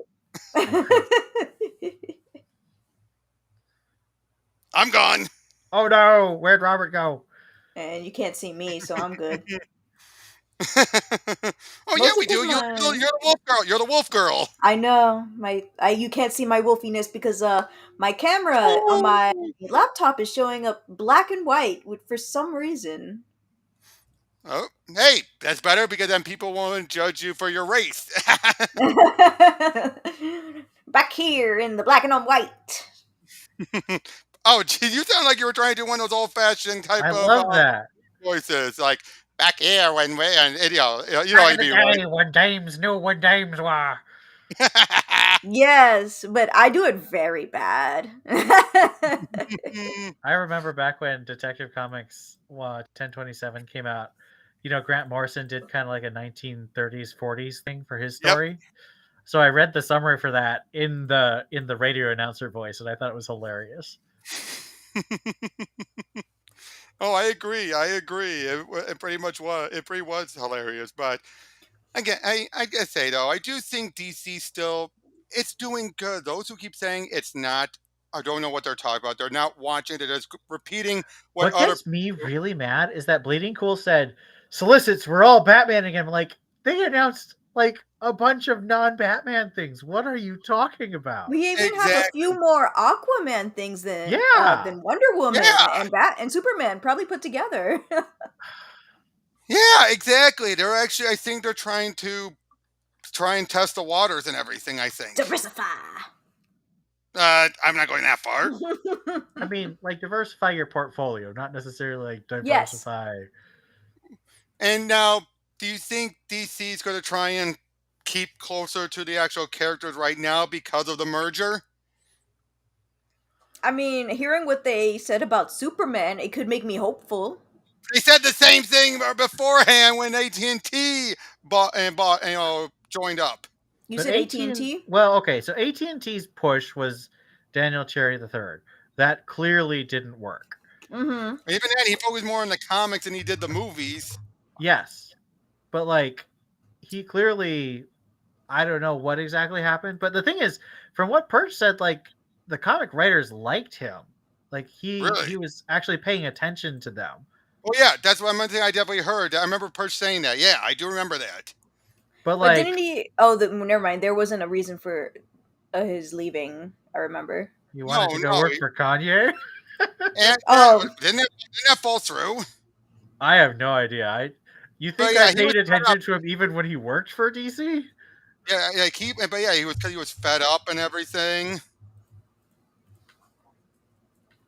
Speaker 1: I'm gone.
Speaker 3: Oh no! Where'd Robert go?
Speaker 2: And you can't see me, so I'm good.
Speaker 1: Oh yeah, we do. You're the wolf girl. You're the wolf girl.
Speaker 2: I know. You can't see my wolfiness because my camera on my laptop is showing up black and white for some reason.
Speaker 1: Oh, hey, that's better because then people won't judge you for your race.
Speaker 2: Back here in the black and on white.
Speaker 1: Oh, geez, you sound like you were trying to do one of those old-fashioned type
Speaker 3: I
Speaker 1: of
Speaker 3: love that.
Speaker 1: voices, like back here when we and you know
Speaker 3: when dames knew what dames were.
Speaker 2: Yes, but I do it very bad.
Speaker 3: I remember back when Detective Comics 1027 came out. You know, Grant Morrison did kind of like a 1930s, 40s thing for his story. Yep. So I read the summary for that in the radio announcer voice, and I thought it was hilarious.
Speaker 1: Oh, I agree. It pretty much was. It pretty was hilarious. But again, I gotta say though, I do think DC still it's doing good. Those who keep saying it's not, I don't know what they're talking about. They're not watching. They're just repeating what
Speaker 3: gets me really mad is that Bleeding Cool said, "Solicits, we're all Batman again." Like they announced like a bunch of non-Batman things. What are you talking about?
Speaker 2: We even have a few more Aquaman things than Wonder Woman and Superman probably put together.
Speaker 1: Yeah, exactly. They're actually, I think they're trying and test the waters and everything. I think
Speaker 2: diversify.
Speaker 1: I'm not going that far.
Speaker 3: I mean, like diversify your portfolio, not necessarily like diversify.
Speaker 1: Yes. And now, do you think DC is going to try and keep closer to the actual characters right now because of the merger?
Speaker 2: I mean, hearing what they said about Superman, it could make me hopeful.
Speaker 1: They said the same thing beforehand when AT&T joined up.
Speaker 2: You said AT&T?
Speaker 3: Well, okay, so AT&T's push was Daniel Cherry III. That clearly didn't work.
Speaker 2: Mm-hmm.
Speaker 1: Even then, he focused more on the comics than he did the movies.
Speaker 3: Yes, but like he clearly, I don't know what exactly happened. But the thing is, from what Perch said, like the comic writers liked him. Like he was actually paying attention to them.
Speaker 1: Oh yeah, that's one thing I definitely heard. I remember Perch saying that. Yeah, I do remember that.
Speaker 2: But like, didn't he? Oh, never mind. There wasn't a reason for his leaving. I remember.
Speaker 3: You wanted to go work for Kanye?
Speaker 1: Didn't that fall through?
Speaker 3: I have no idea. You think I paid attention to him even when he worked for DC?
Speaker 1: Yeah, he was because he was fed up and everything.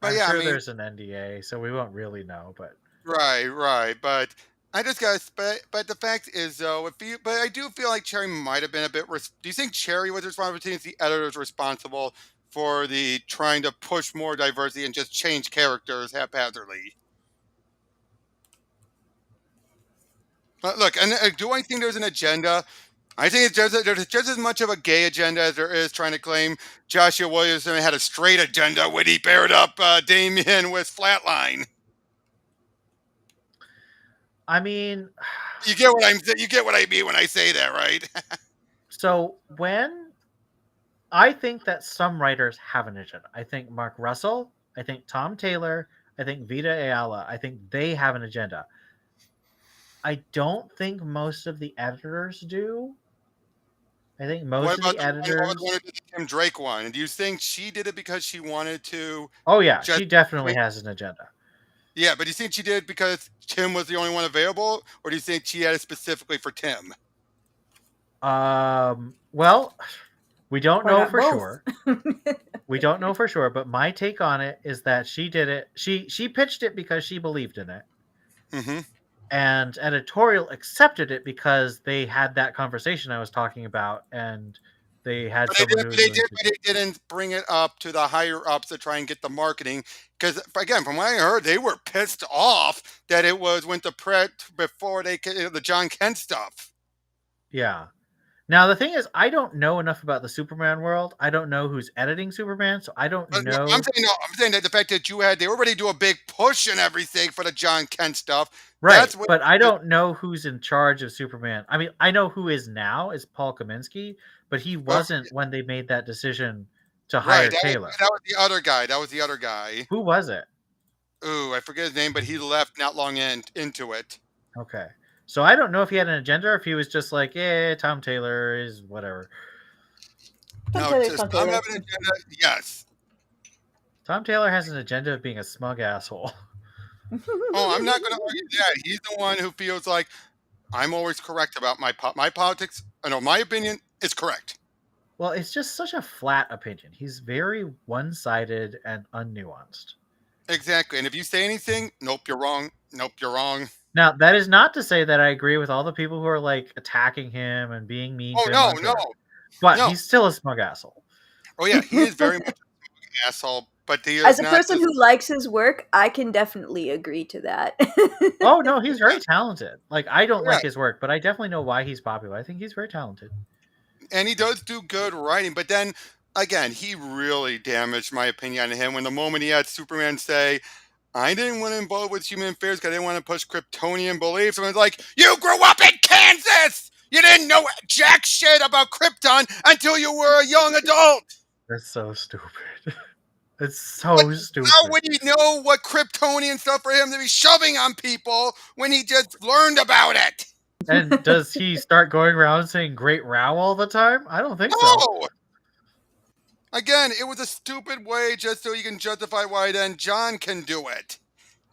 Speaker 3: But I'm sure there's an NDA, so we won't really know. But
Speaker 1: right. But I just got. But the fact is, though, but I do feel like Cherry might have been a bit. Do you think Cherry was responsible? Do you think the editors responsible for the trying to push more diversity and just change characters haphazardly? Look, and do I think there's an agenda? I think there's just as much of a gay agenda as there is trying to claim Joshua Williamson had a straight agenda when he paired up Damian with Flatline.
Speaker 3: I mean,
Speaker 1: You get what you get what I mean when I say that, right?
Speaker 3: so when I think that some writers have an agenda. I think Mark Russell, I think Tom Taylor, I think Vita Ayala, I think they have an agenda. I don't think most of the editors do. I think most
Speaker 1: What
Speaker 3: of
Speaker 1: about
Speaker 3: the
Speaker 1: what about the one who
Speaker 3: editors.
Speaker 1: did the Tim Drake one? And do you think she did it because she wanted to
Speaker 3: Oh yeah,
Speaker 1: just
Speaker 3: she definitely has an agenda.
Speaker 1: yeah, but do you think she did it because Tim was the only one available, or do you think she had it specifically for Tim?
Speaker 3: Well, we don't
Speaker 2: Why
Speaker 3: know
Speaker 2: not
Speaker 3: for
Speaker 2: both?
Speaker 3: sure. We don't know for sure, but my take on it is that she did it. She pitched it because she believed in it,
Speaker 1: Hmm.
Speaker 3: and editorial accepted it because they had that conversation I was talking about, and they had someone who was willing to.
Speaker 1: But they didn't bring it up to the higher ups to try and get the marketing. Because again, from what I heard, they were pissed off that it was went to print before the John Kent stuff.
Speaker 3: Yeah. Now the thing is, I don't know enough about the Superman world. I don't know who's editing Superman, so I don't
Speaker 1: But no,
Speaker 3: know.
Speaker 1: I'm saying that the fact that they were ready to do a big push and everything for the John Kent stuff.
Speaker 3: Right,
Speaker 1: That's what.
Speaker 3: but I don't know who's in charge of Superman. I mean, I know who is now is Paul Kaminsky, but he
Speaker 1: Oh,
Speaker 3: wasn't when they made that decision to
Speaker 1: right.
Speaker 3: hire Taylor.
Speaker 1: That was the other guy. That was the other guy.
Speaker 3: Who was it?
Speaker 1: Ooh, I forget his name, but he left not long into it.
Speaker 3: Okay. So I don't know if he had an agenda or if he was just like, yeah, Tom Taylor is whatever.
Speaker 2: Tom
Speaker 1: No,
Speaker 2: Taylor's
Speaker 1: does
Speaker 2: Tom
Speaker 1: Tom
Speaker 2: Taylor.
Speaker 1: have an agenda? Yes.
Speaker 3: Tom Taylor has an agenda of being a smug asshole.
Speaker 1: Oh, I'm not going to argue that. He's the one who feels like I'm always correct about my politics. I know my opinion is correct.
Speaker 3: Well, it's just such a flat opinion. He's very one-sided and unnuanced.
Speaker 1: Exactly. And if you say anything, nope, you're wrong. Nope, you're wrong.
Speaker 3: Now, that is not to say that I agree with all the people who are like attacking him and being mean
Speaker 1: Oh
Speaker 3: to him
Speaker 1: no,
Speaker 3: on
Speaker 1: no,
Speaker 3: Twitter, but
Speaker 1: no.
Speaker 3: he's still a smug asshole.
Speaker 1: Oh yeah, he is very much an asshole, but he
Speaker 2: As
Speaker 1: is
Speaker 2: a
Speaker 1: not
Speaker 2: person
Speaker 1: just.
Speaker 2: who likes his work, I can definitely agree to that.
Speaker 3: Oh no, he's very talented. Like I don't
Speaker 1: Yeah,
Speaker 3: like his work, but I definitely know why he's popular. I think he's very talented.
Speaker 1: and he does do good writing, but then again, he really damaged my opinion on him when the moment he had Superman say, I didn't want to involve with human affairs because I didn't want to push Kryptonian beliefs. And it's like, you grew up in Kansas! You didn't know jack shit about Krypton until you were a young adult!
Speaker 3: That's so stupid. It's
Speaker 1: But
Speaker 3: so
Speaker 1: how
Speaker 3: stupid.
Speaker 1: would he know what Kryptonian stuff for him to be shoving on people when he just learned about it?
Speaker 3: And does he start going around saying "Great Row" all the time? I don't think so.
Speaker 1: No! Again, it was a stupid way just so you can justify why then John can do it.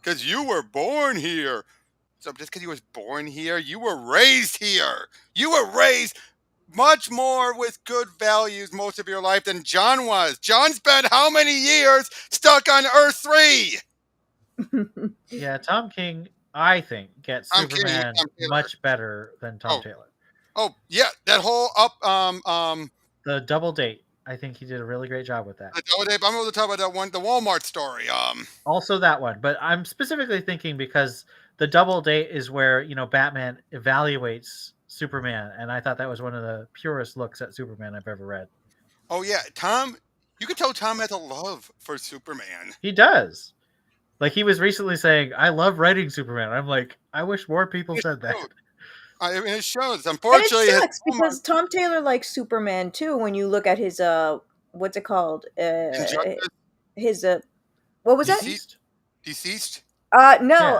Speaker 1: Because you were born here. So just because you was born here, you were raised here. You were raised much more with good values most of your life than John was. John spent how many years stuck on Earth 3?
Speaker 3: Yeah, Tom King, I think, gets
Speaker 1: I'm kidding.
Speaker 3: Superman
Speaker 1: Tom Taylor.
Speaker 3: much better than Tom
Speaker 1: Oh,
Speaker 3: Taylor.
Speaker 1: oh yeah, that whole up
Speaker 3: The Double Date, I think he did a really great job with that.
Speaker 1: I'm going to talk about that one, the Walmart story.
Speaker 3: Also that one, but I'm specifically thinking because the Double Date is where, Batman evaluates Superman, and I thought that was one of the purest looks at Superman I've ever read.
Speaker 1: Oh yeah, Tom. You could tell Tom has a love for Superman.
Speaker 3: He does. Like he was recently saying, "I love writing Superman." I'm like, I wish more people said that.
Speaker 1: I mean, it shows.
Speaker 2: And it
Speaker 1: Unfortunately, his
Speaker 2: sucks because Tom Taylor likes Superman too. When you look at his what's it called?
Speaker 1: Injustice
Speaker 2: His what was that?
Speaker 1: deceased. Deceased.
Speaker 2: No.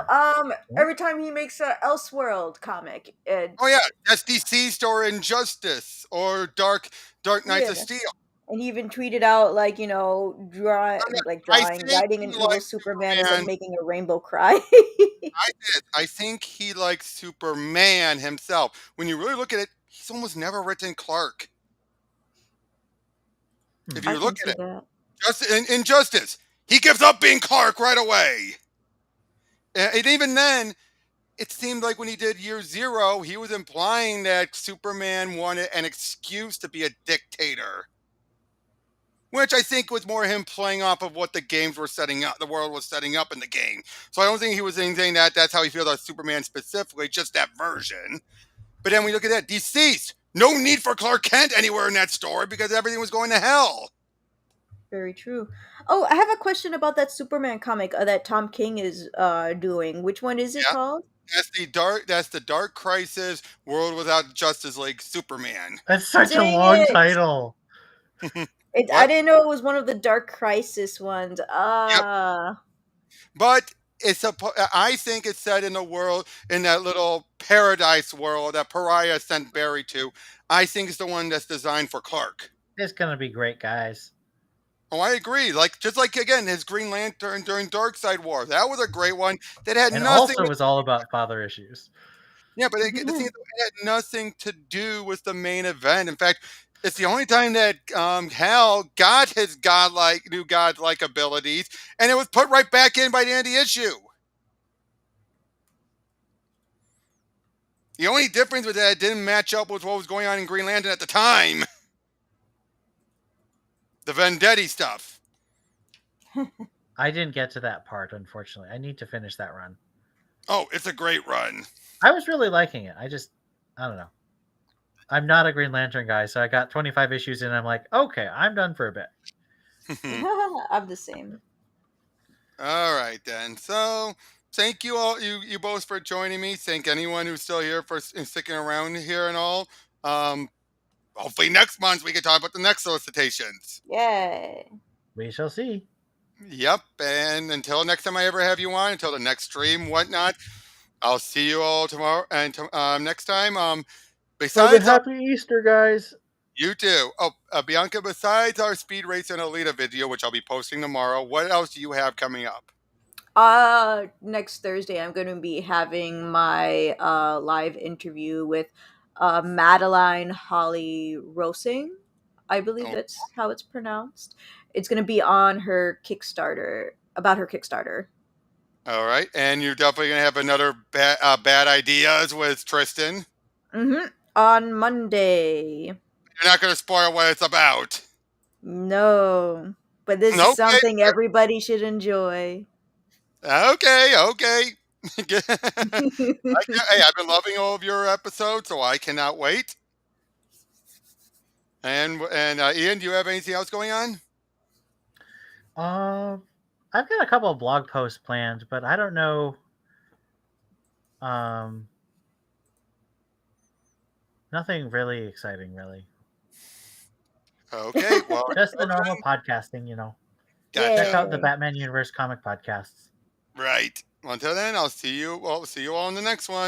Speaker 3: Yeah.
Speaker 2: Every time he makes a Elseworld comic,
Speaker 1: Oh yeah, that's Deceased or Injustice or Dark Knights of
Speaker 2: yeah.
Speaker 1: Steel.
Speaker 2: And he even tweeted out like
Speaker 1: I think
Speaker 2: writing
Speaker 1: he
Speaker 2: an evil
Speaker 1: likes
Speaker 2: Superman is like
Speaker 1: Superman.
Speaker 2: making a rainbow cry.
Speaker 1: I think he likes Superman himself. When you really look at it, he's almost never written Clark. If
Speaker 2: I
Speaker 1: you
Speaker 2: can
Speaker 1: look at
Speaker 2: see
Speaker 1: it,
Speaker 2: that.
Speaker 1: just in Injustice, he gives up being Clark right away. And even then, it seemed like when he did Year Zero, he was implying that Superman wanted an excuse to be a dictator. Which I think was more him playing off of what the games were setting up, the world was setting up in the game. So I don't think he was saying that that's how he feels about Superman specifically, just that version. But then we look at that, Deceased. No need for Clark Kent anywhere in that story because everything was going to hell.
Speaker 2: Very true. Oh, I have a question about that Superman comic that Tom King is doing. Which one is it
Speaker 1: Yeah.
Speaker 2: called?
Speaker 1: That's the Dark Crisis World Without Justice League Superman.
Speaker 3: That's such a
Speaker 2: Dang
Speaker 3: long
Speaker 2: it!
Speaker 3: title.
Speaker 2: I
Speaker 1: What?
Speaker 2: didn't know it was one of the Dark Crisis ones.
Speaker 1: Yep.
Speaker 2: Ah.
Speaker 1: But I think it's set in a world in that little paradise world that Pariah sent Barry to. I think it's the one that's designed for Clark.
Speaker 3: It's gonna be great, guys.
Speaker 1: Oh, I agree. Like just like again, his Green Lantern during Darkseid War. That was a great one. That had
Speaker 3: And
Speaker 1: nothing.
Speaker 3: also was all about father issues.
Speaker 1: Yeah, but the thing is, it had nothing to do with the main event. In fact, it's the only time that Hal got his new godlike abilities, and it was put right back in by the end of the issue. The only difference was that it didn't match up with what was going on in Green Lantern at the time. The Vendetti stuff.
Speaker 3: I didn't get to that part, unfortunately. I need to finish that run.
Speaker 1: Oh, it's a great run.
Speaker 3: I was really liking it. I don't know. I'm not a Green Lantern guy, so I got 25 issues in. And I'm like, okay, I'm done for a bit.
Speaker 2: I'm the same.
Speaker 1: All right then. So thank you all, you both for joining me. Thank anyone who's still here for sticking around here and all. Hopefully next month we can talk about the next solicitations.
Speaker 2: Yay.
Speaker 3: We shall see.
Speaker 1: Yep. And until next time I ever have you on, until the next stream, whatnot, I'll see you all tomorrow and next time.
Speaker 3: Have a
Speaker 1: Besides
Speaker 3: happy Easter, guys.
Speaker 1: you too. Oh, Bianca, besides our Speed Race and Alita video, which I'll be posting tomorrow, what else do you have coming up?
Speaker 2: Next Thursday I'm going to be having my live interview with Madeline Holly Rosing. I believe
Speaker 1: Oh,
Speaker 2: that's how it's pronounced. It's going to be on her Kickstarter, about her Kickstarter.
Speaker 1: all right. And you're definitely going to have another bad ideas with Tristan.
Speaker 2: On Monday.
Speaker 1: You're not going to spoil what it's about.
Speaker 2: No. But this is something everybody should enjoy.
Speaker 1: Okay. Hey, I've been loving all of your episodes, so I cannot wait. And Ian, do you have anything else going on?
Speaker 3: I've got a couple of blog posts planned, but I don't know. Nothing really exciting, really.
Speaker 1: Okay, well,
Speaker 3: just the normal podcasting, you know.
Speaker 1: Gotcha.
Speaker 3: Check out the Batman Universe comic podcasts.
Speaker 1: Right. Well, until then, I'll see you. Well, see you all in the next one.